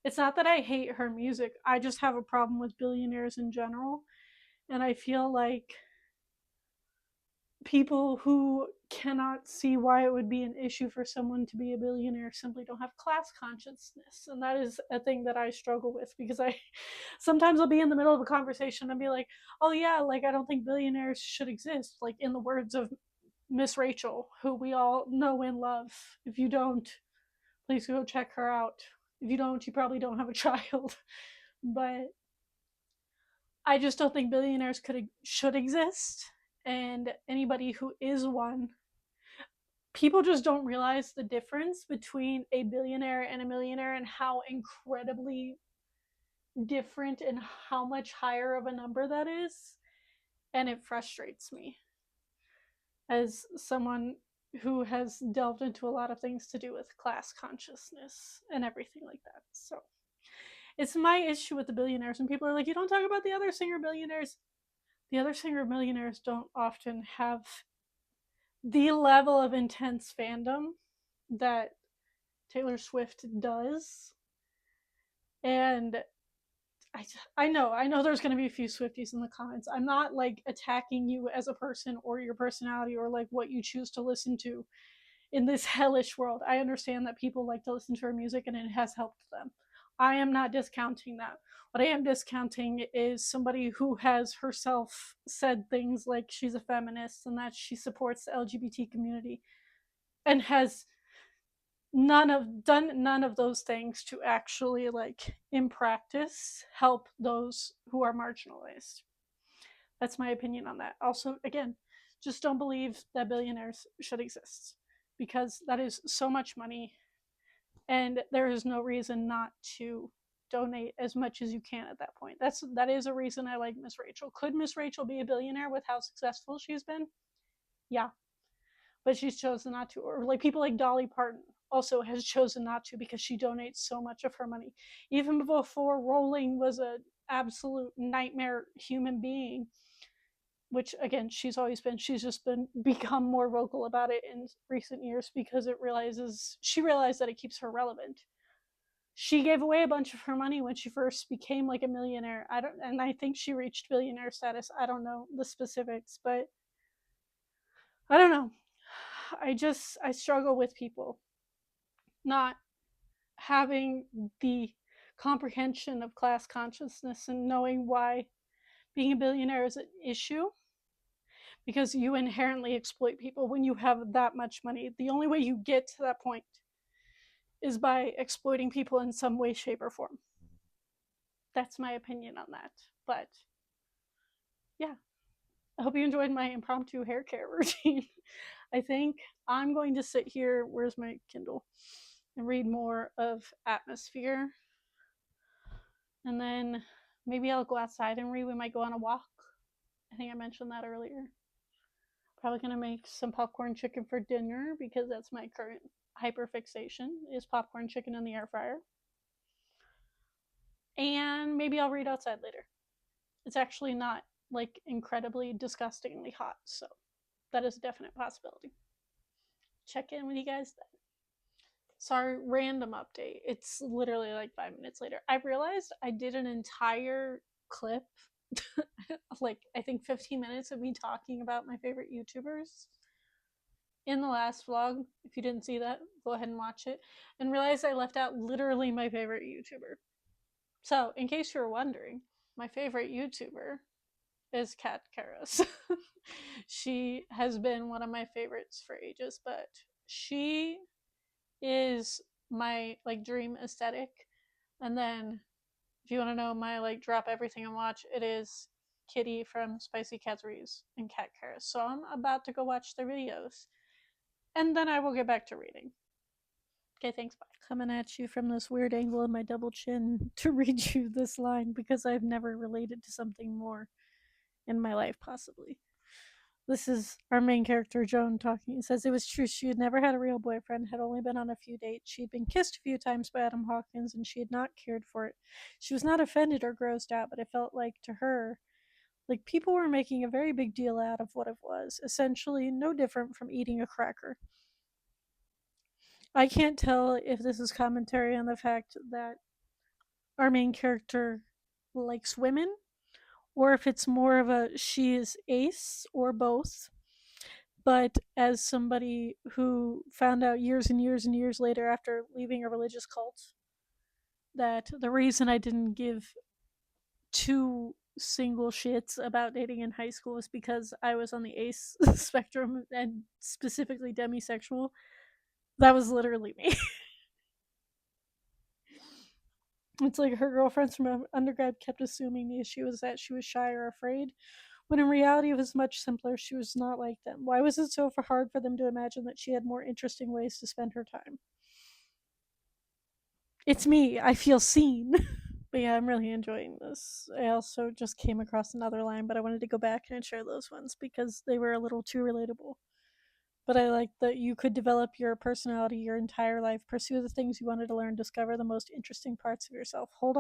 A: It's not that I hate her music, I just have a problem with billionaires in general. And I feel like people who cannot see why it would be an issue for someone to be a billionaire simply don't have class consciousness. And that is a thing that I struggle with because I sometimes I'll be in the middle of a conversation and be like, oh yeah, like I don't think billionaires should exist. Like in the words of Miss Rachel, who we all know and love. If you don't, please go check her out. If you don't, you probably don't have a child. But I just don't think billionaires should exist. And anybody who is one, people just don't realize the difference between a billionaire and a millionaire and how incredibly different and how much higher of a number that is. And it frustrates me as someone who has delved into a lot of things to do with class consciousness and everything like that. So it's my issue with the billionaires. And people are like, you don't talk about the other singer billionaires. The other singer millionaires don't often have the level of intense fandom that Taylor Swift does. And I know there's going to be a few Swifties in the comments. I'm not like attacking you as a person or your personality or like what you choose to listen to in this hellish world. I understand that people like to listen to her music and it has helped them. I am not discounting that. What I am discounting is somebody who has herself said things like she's a feminist and that she supports the LGBT community and has done none of those things to actually, like, in practice help those who are marginalized. That's my opinion on that. Also, again, just don't believe that billionaires should exist because that is so much money and there is no reason not to donate as much as you can at that point. That is a reason I like Miss Rachel. Could Miss Rachel be a billionaire with how successful she's been? Yeah, but she's chosen not to. Or like people like Dolly Parton also has chosen not to because she donates so much of her money. Even before Rowling was an absolute nightmare human being, which again she's just become more vocal about it in recent years because she realized that it keeps her relevant. She gave away a bunch of her money when she first became like a millionaire. I think she reached billionaire status. I don't know the specifics, but I don't know. I struggle with people not having the comprehension of class consciousness and knowing why being a billionaire is an issue, because you inherently exploit people when you have that much money. The only way you get to that point is by exploiting people in some way, shape, or form. That's my opinion on that. But yeah, I hope you enjoyed my impromptu hair care routine. I think I'm going to sit here, where's my Kindle, and read more of Atmosphere. And then maybe I'll go outside and read. We might go on a walk. I think I mentioned that earlier. Probably gonna make some popcorn chicken for dinner because that's my current hyperfixation is popcorn chicken in the air fryer. And maybe I'll read outside later. It's actually not like incredibly disgustingly hot, so that is a definite possibility. Check in with you guys then. Sorry, random update. It's literally like 5 minutes later. I realized I did an entire clip, like I think 15 minutes of me talking about my favorite YouTubers in the last vlog. If you didn't see that, go ahead and watch it. And realize I left out literally my favorite YouTuber. So, in case you were wondering, my favorite YouTuber is Kat Karras. She has been one of my favorites for ages, but she is my like dream aesthetic. And then if you want to know my like drop everything and watch, it is Kitty from Spicy Catzeries and Kat Karras. So I'm about to go watch their videos. And then I will get back to reading. Okay, thanks, bye. Coming at you from this weird angle of my double chin to read you this line because I've never related to something more in my life, possibly. This is our main character, Joan, talking. It says it was true. She had never had a real boyfriend, had only been on a few dates. She'd been kissed a few times by Adam Hawkins, and she had not cared for it. She was not offended or grossed out, but it felt like to her, like people were making a very big deal out of what it was, essentially no different from eating a cracker. I can't tell if this is commentary on the fact that our main character likes women, or if it's more of a she is ace, or both. But as somebody who found out years and years and years later after leaving a religious cult that the reason I didn't give two single shits about dating in high school is because I was on the ace spectrum and specifically demisexual, that was literally me. It's like her girlfriends from undergrad kept assuming the issue was that she was shy or afraid, when in reality it was much simpler. She was not like them. Why was it so hard for them to imagine that she had more interesting ways to spend her time? It's me. I feel seen. But yeah, I'm really enjoying this. I also just came across another line, but I wanted to go back and share those ones because they were a little too relatable. But I like that you could develop your personality your entire life, pursue the things you wanted to learn, discover the most interesting parts of yourself, hold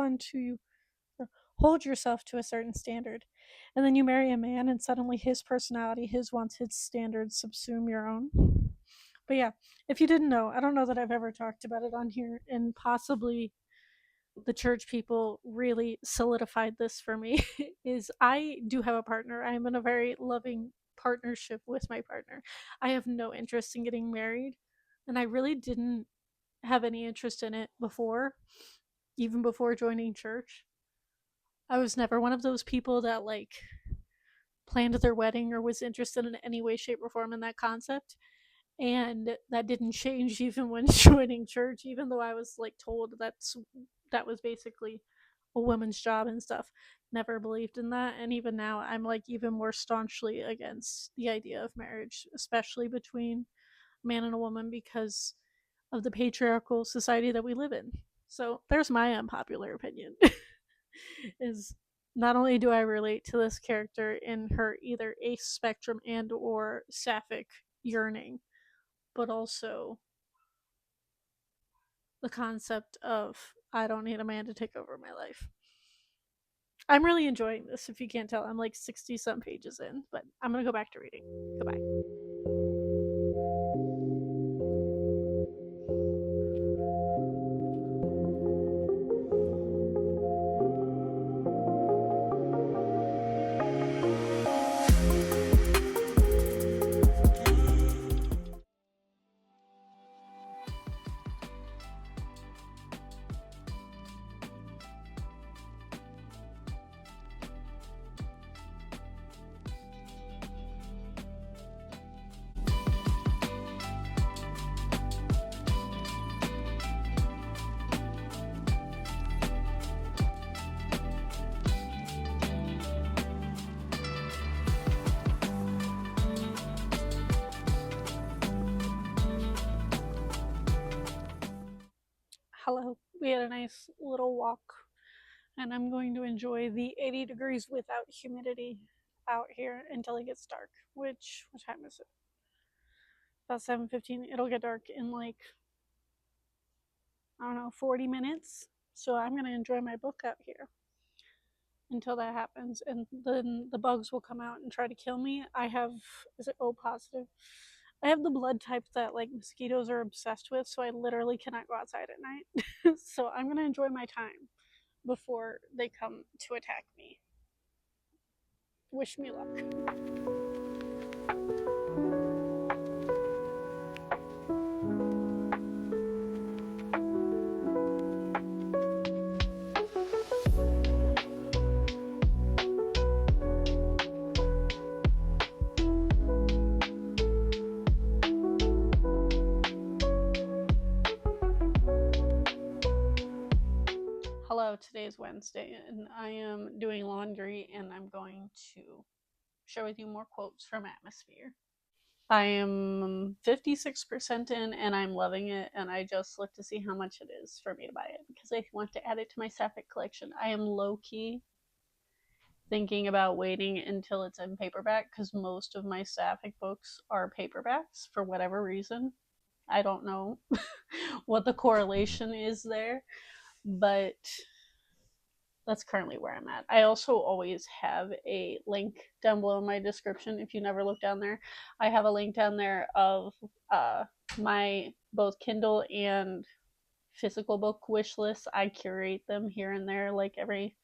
A: yourself to a certain standard. And then you marry a man and suddenly his personality, his wants, his standards subsume your own. But yeah, if you didn't know, I don't know that I've ever talked about it on here, and possibly the church people really solidified this for me. Is I do have a partner. I'm in a very loving partnership with my partner. I have no interest in getting married, and I really didn't have any interest in it before, even before joining church. I was never one of those people that like planned their wedding or was interested in any way, shape, or form in that concept. And that didn't change even when joining church, even though I was like told that was basically a woman's job and stuff. Never believed in that, and even now I'm like even more staunchly against the idea of marriage, especially between a man and a woman, because of the patriarchal society that we live in. So there's my unpopular opinion. Is not only do I relate to this character in her either ace spectrum and or sapphic yearning, but also the concept of I don't need a man to take over my life. I'm really enjoying this. If you can't tell, I'm like 60 some pages in, but I'm gonna go back to reading. Goodbye. Hello. We had a nice little walk And I'm going to enjoy the 80 degrees without humidity out here until it gets dark. Which, what time is it? About 7:15. It'll get dark in like, I don't know, 40 minutes. So I'm going to enjoy my book out here until that happens, and then the bugs will come out and try to kill me. I have, is it O positive? I have the blood type that like mosquitoes are obsessed with, so I literally cannot go outside at night. So I'm gonna enjoy my time before they come to attack me. Wish me luck. Hello, today's Wednesday, and I am doing laundry, and I'm going to share with you more quotes from Atmosphere. I am 56% in, and I'm loving it, and I just looked to see how much it is for me to buy it, because I want to add it to my Sapphic collection. I am low-key thinking about waiting until it's in paperback, because most of my Sapphic books are paperbacks, for whatever reason. I don't know what the correlation is there, but that's currently where I'm at. I also always have a link down below in my description. If you never look down there, I have a link down there of my both Kindle and physical book wish lists. I curate them here and there like every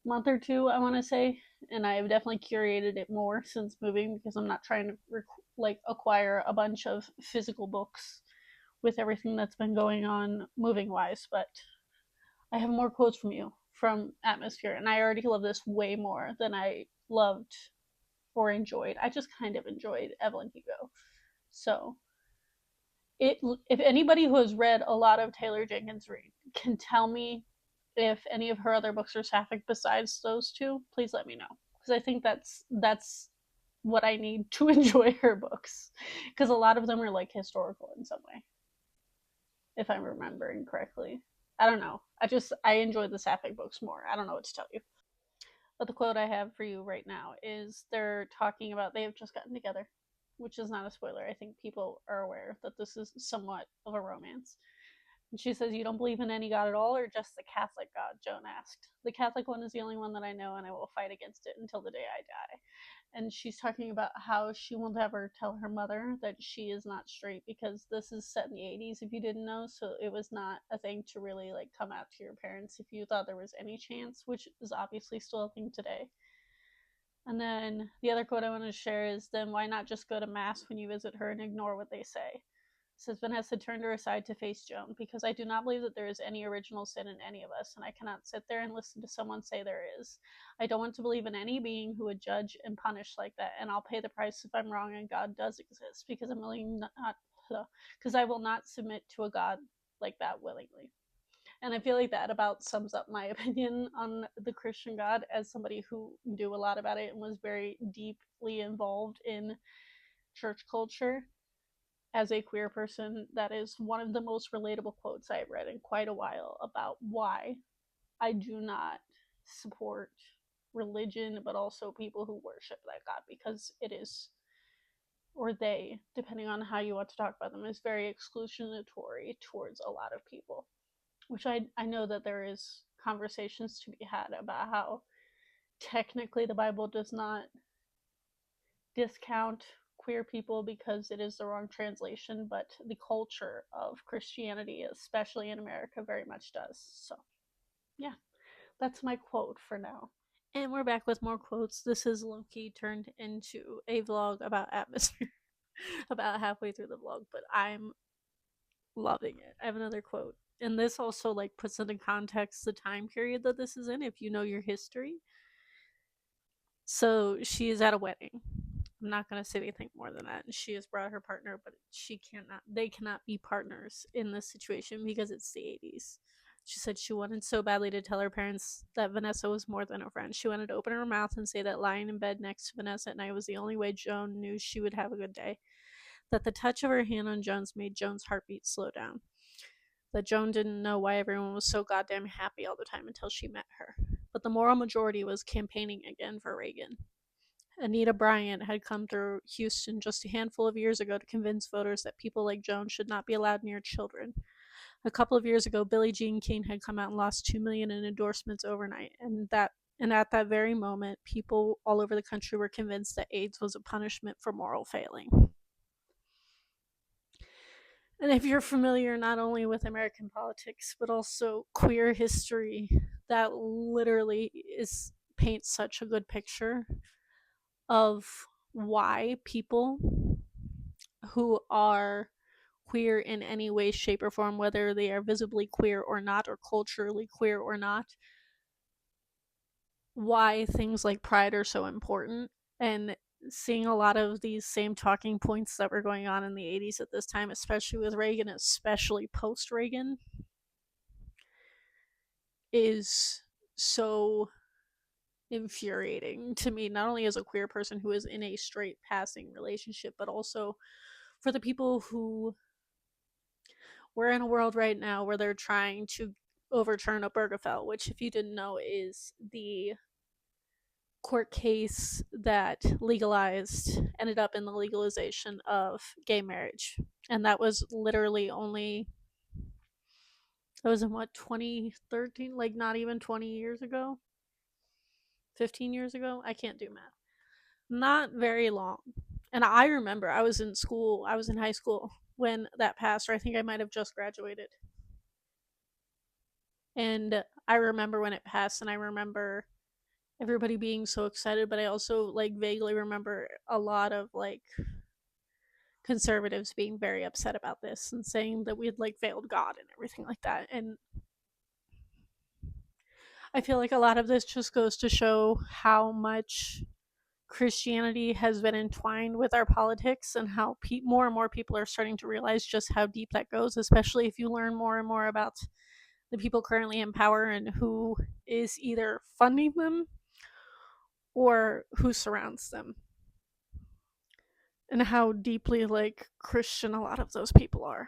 A: month or two, I want to say, and I have definitely curated it more since moving, because I'm not trying to acquire a bunch of physical books with everything that's been going on moving wise. But I have more quotes from you from Atmosphere, and I already love this way more than I loved or enjoyed. I just kind of enjoyed Evelyn Hugo. So, if anybody who has read a lot of Taylor Jenkins Reid can tell me if any of her other books are sapphic besides those two, please let me know, because I think that's what I need to enjoy her books, because a lot of them are like historical in some way, if I'm remembering correctly. I don't know. I enjoy the sapphic books more. I don't know what to tell you. But the quote I have for you right now is they're talking about they have just gotten together, which is not a spoiler. I think people are aware that this is somewhat of a romance. And she says, "You don't believe in any God at all, or just the Catholic God?" Joan asked. "The Catholic one is the only one that I know, and I will fight against it until the day I die." And she's talking about how she will never tell her mother that she is not straight, because this is set in the 80s, if you didn't know, so it was not a thing to really like come out to your parents if you thought there was any chance, which is obviously still a thing today. And then the other quote I want to share is, "Then why not just go to mass when you visit her and ignore what they say?" Says Vanessa turned her aside to face Joan. "Because I do not believe that there is any original sin in any of us, and I cannot sit there and listen to someone say there is. I don't want to believe in any being who would judge and punish like that, and I'll pay the price if I'm wrong and God does exist, because I'm willing not, because I will not submit to a God like that willingly." And I feel like that about sums up my opinion on the Christian God, as somebody who knew a lot about it and was very deeply involved in church culture. As a queer person, that is one of the most relatable quotes I've read in quite a while about why I do not support religion, but also people who worship that God, because it is, or they, depending on how you want to talk about them, is very exclusionatory towards a lot of people. Which I know that there is conversations to be had about how technically the Bible does not discount queer people because it is the wrong translation, but the culture of Christianity, especially in America, very much does. So, yeah, that's my quote for now. And we're back with more quotes. This is low-key turned into a vlog about Atmosphere about halfway through the vlog, but I'm loving it. I have another quote. And this also like puts into context the time period that this is in, if you know your history. So she is at a wedding. I'm not going to say anything more than that. She has brought her partner, but they cannot be partners in this situation because it's the 80s. She said she wanted so badly to tell her parents that Vanessa was more than a friend. She wanted to open her mouth and say that lying in bed next to Vanessa at night was the only way Joan knew she would have a good day. That the touch of her hand on Joan's made Joan's heartbeat slow down. that Joan didn't know why everyone was so goddamn happy all the time until she met her. But the moral majority was campaigning again for Reagan. Anita Bryant had come through Houston just a handful of years ago to convince voters that people like Joan should not be allowed near children. A couple of years ago, Billie Jean King had come out and lost 2 million in endorsements overnight, and at that very moment, people all over the country were convinced that AIDS was a punishment for moral failing. And if you're familiar not only with American politics but also queer history, that literally is paints such a good picture of why people who are queer in any way, shape, or form, whether they are visibly queer or not, or culturally queer or not, why things like pride are so important. And seeing a lot of these same talking points that were going on in the 80s at this time, especially with Reagan, especially post Reagan, is so infuriating to me, not only as a queer person who is in a straight passing relationship, but also for the people who we're in a world right now where they're trying to overturn Obergefell, which, if you didn't know, is the court case that ended up in the legalization of gay marriage. And that was literally only, that was in what, 2013? Like, not even 20 years ago? 15 years ago? I can't do math. Not very long. And I remember I was in school, I was in high school when that passed, or I think I might have just graduated. And I remember when it passed, and I remember everybody being so excited, but I also like vaguely remember a lot of like conservatives being very upset about this and saying that we had like failed God and everything like that. And I feel like a lot of this just goes to show how much Christianity has been entwined with our politics, and how more and more people are starting to realize just how deep that goes, especially if you learn more and more about the people currently in power and who is either funding them or who surrounds them, and how deeply like Christian a lot of those people are,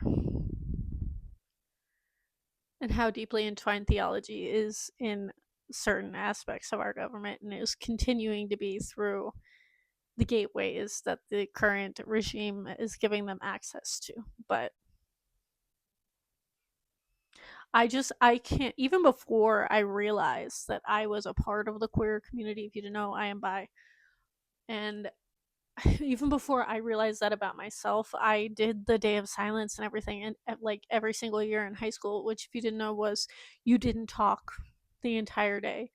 A: and how deeply entwined theology is in certain aspects of our government and is continuing to be through the gateways that the current regime is giving them access to. But I can't, even before I realized that I was a part of the queer community, if you didn't know, I am bi. And even before I realized that about myself, I did the day of silence and everything, and like every single year in high school, which, if you didn't know, was you didn't talk the entire day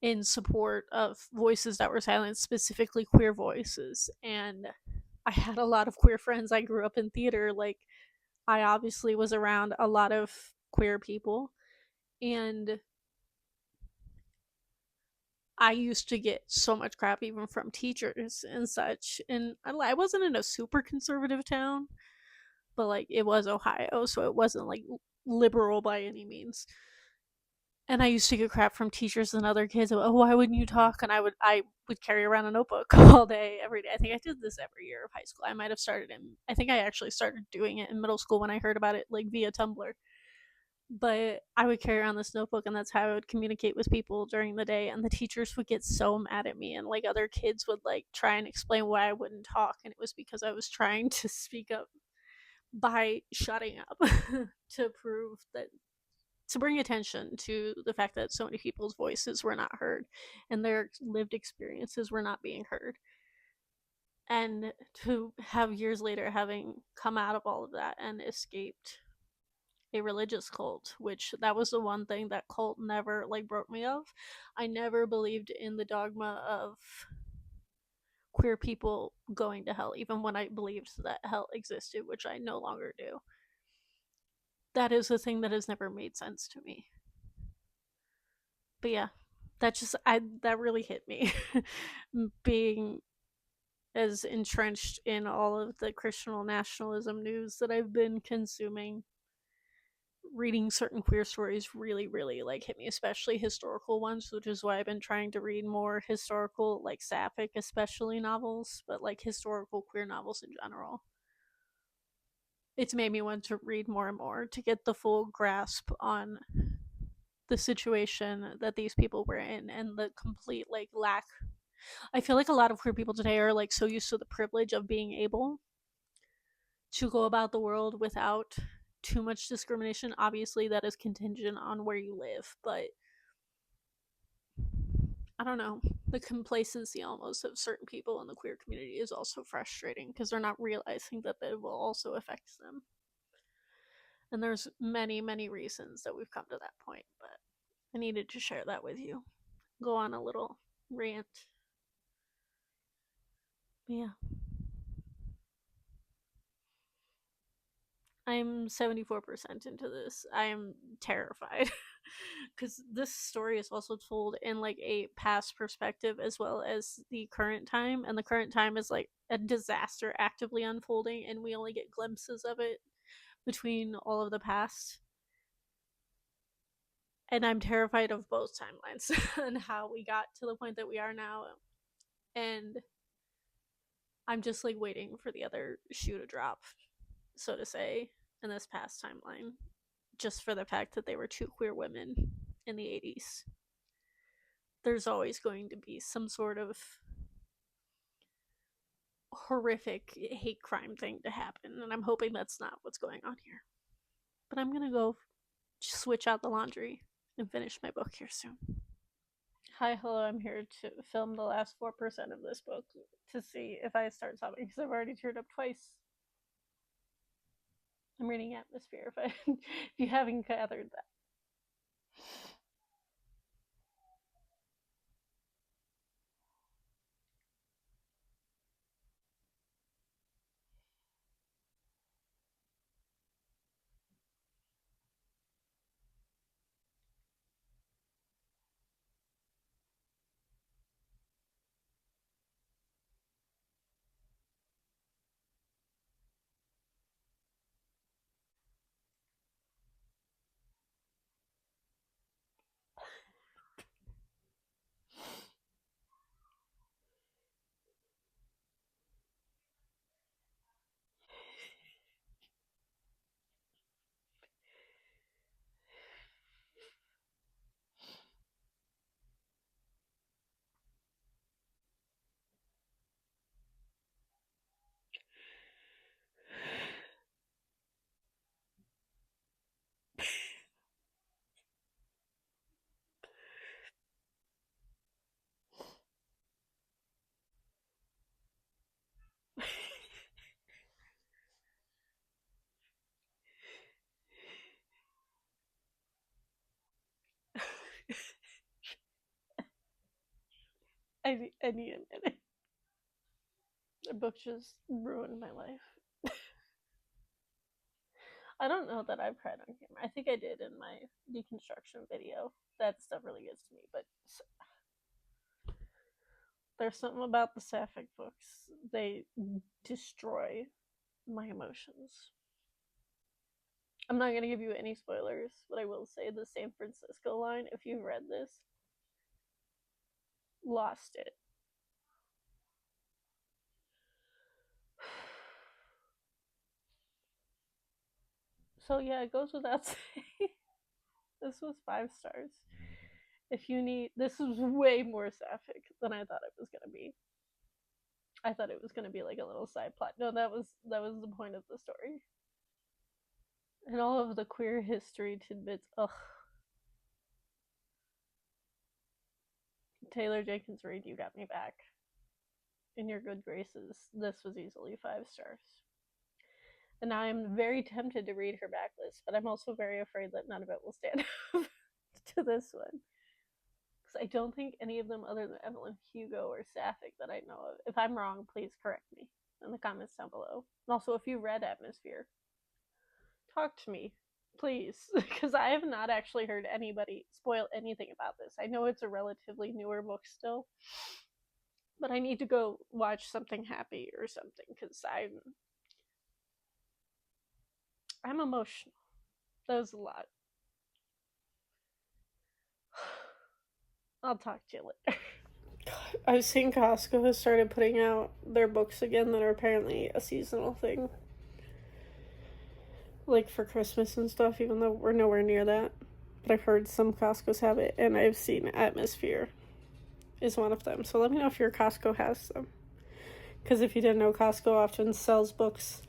A: in support of voices that were silenced, specifically queer voices. And I had a lot of queer friends. I grew up in theater. Like, I obviously was around a lot of queer people, and I used to get so much crap even from teachers and such. And I wasn't in a super conservative town, but like it was Ohio, so it wasn't like liberal by any means. And I used to get crap from teachers and other kids. Oh, why wouldn't you talk? And I would carry around a notebook all day, every day. I think I did this every year of high school. I might have started in. I think I actually started doing it in middle school when I heard about it, like via Tumblr. But I would carry around this notebook, and that's how I would communicate with people during the day. And the teachers would get so mad at me, and like other kids would like try and explain why I wouldn't talk, and it was because I was trying to speak up by shutting up to prove that, to bring attention to the fact that so many people's voices were not heard and their lived experiences were not being heard. And to have years later having come out of all of that and escaped a religious cult, which that was the one thing that cult never like broke me of. I never believed in the dogma of queer people going to hell, even when I believed that hell existed, which I no longer do. That is a thing that has never made sense to me. But yeah, that really hit me. Being as entrenched in all of the Christian nationalism news that I've been consuming, reading certain queer stories really like hit me, especially historical ones, which is why I've been trying to read more historical, like sapphic especially novels, but like historical queer novels in general. it's made me want to read more and more to get the full grasp on the situation that these people were in and the complete like lack. I feel like a lot of queer people today are like so used to the privilege of being able to go about the world without too much discrimination. Obviously, that is contingent on where you live, but I don't know. The complacency almost of certain people in the queer community is also frustrating because they're not realizing that it will also affect them. And there's many, many reasons that we've come to that point, but I needed to share that with you. Go on a little rant. Yeah. I'm 74% into this. I am terrified because this story is also told in like a past perspective as well as the current time, and the current time is like a disaster actively unfolding, and we only get glimpses of it between all of the past. And I'm terrified of both timelines and how we got to the point that we are now. And I'm just like waiting for the other shoe to drop, so to say, in this past timeline, just for the fact that they were two queer women in the 80s. There's always going to be some sort of horrific hate crime thing to happen, and I'm hoping that's not what's going on here. But I'm gonna go switch out the laundry and finish my book here soon. Hi, hello, I'm here to film the last 4% of this book to see if I start sobbing because I've already teared up twice. I'm reading Atmosphere if you haven't gathered that. I need a minute. The book just ruined my life. I don't know that I've cried on camera. I think I did in my deconstruction video. That stuff really gets to me, but there's something about the sapphic books. They destroy my emotions. I'm not going to give you any spoilers, but I will say the San Francisco line, if you've read this, lost it. So yeah, it goes without saying. This was 5 stars. If you need, this was way more sapphic than I thought it was gonna be. I thought it was gonna be like a little side plot. No, that was the point of the story. And all of the queer history tidbits. Ugh. Taylor Jenkins Reid, you got me back. In your good graces, this was easily 5 stars. And now I'm very tempted to read her backlist, but I'm also very afraid that none of it will stand up to this one. Because I don't think any of them, other than Evelyn Hugo or Sapphic, that I know of. If I'm wrong, please correct me in the comments down below. And also, if you read Atmosphere, talk to me, please, because I have not actually heard anybody spoil anything about this. I know it's a relatively newer book still, but I need to go watch something happy or something because I'm emotional. That was a lot. I'll talk to you later. I've seen Costco has started putting out their books again that are apparently a seasonal thing. like for Christmas and stuff, even though we're nowhere near that. But I've heard some Costco's have it, and I've seen Atmosphere is one of them. So let me know if your Costco has them. Because if you didn't know, Costco often sells books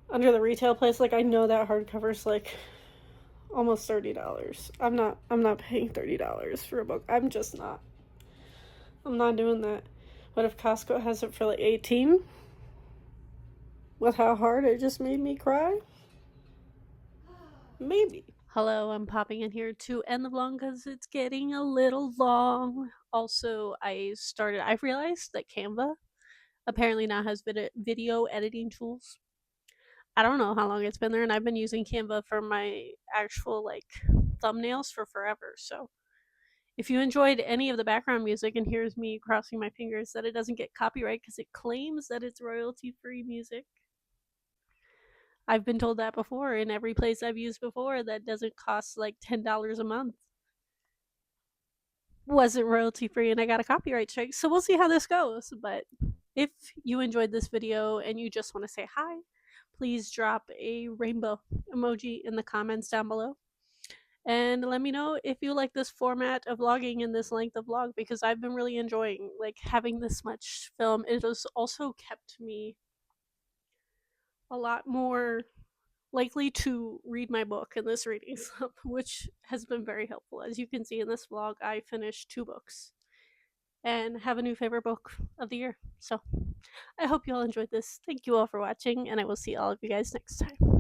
A: under the retail price. Like I know that hardcover's like almost $30. I'm not paying $30 for a book. I'm just not. I'm not doing that. What if Costco has it for like 18? With how hard it just made me cry? Maybe. Hello, I'm popping in here to end the vlog because it's getting a little long. Also, I realized that Canva apparently now has video editing tools. I don't know how long it's been there, and I've been using Canva for my actual like thumbnails for forever. So if you enjoyed any of the background music, and here's me crossing my fingers that it doesn't get copyright because it claims that it's royalty free music. I've been told that before in every place I've used before that doesn't cost like $10 a month. Wasn't royalty free and I got a copyright strike. So we'll see how this goes. But if you enjoyed this video and you just want to say hi, please drop a rainbow emoji in the comments down below. And let me know if you like this format of vlogging and this length of vlog, because I've been really enjoying like having this much film. It has also kept me a lot more likely to read my book in this reading slump, which has been very helpful. As you can see in this vlog, I finished 2 books and have a new favorite book of the year. So I hope you all enjoyed this. Thank you all for watching, and I will see all of you guys next time.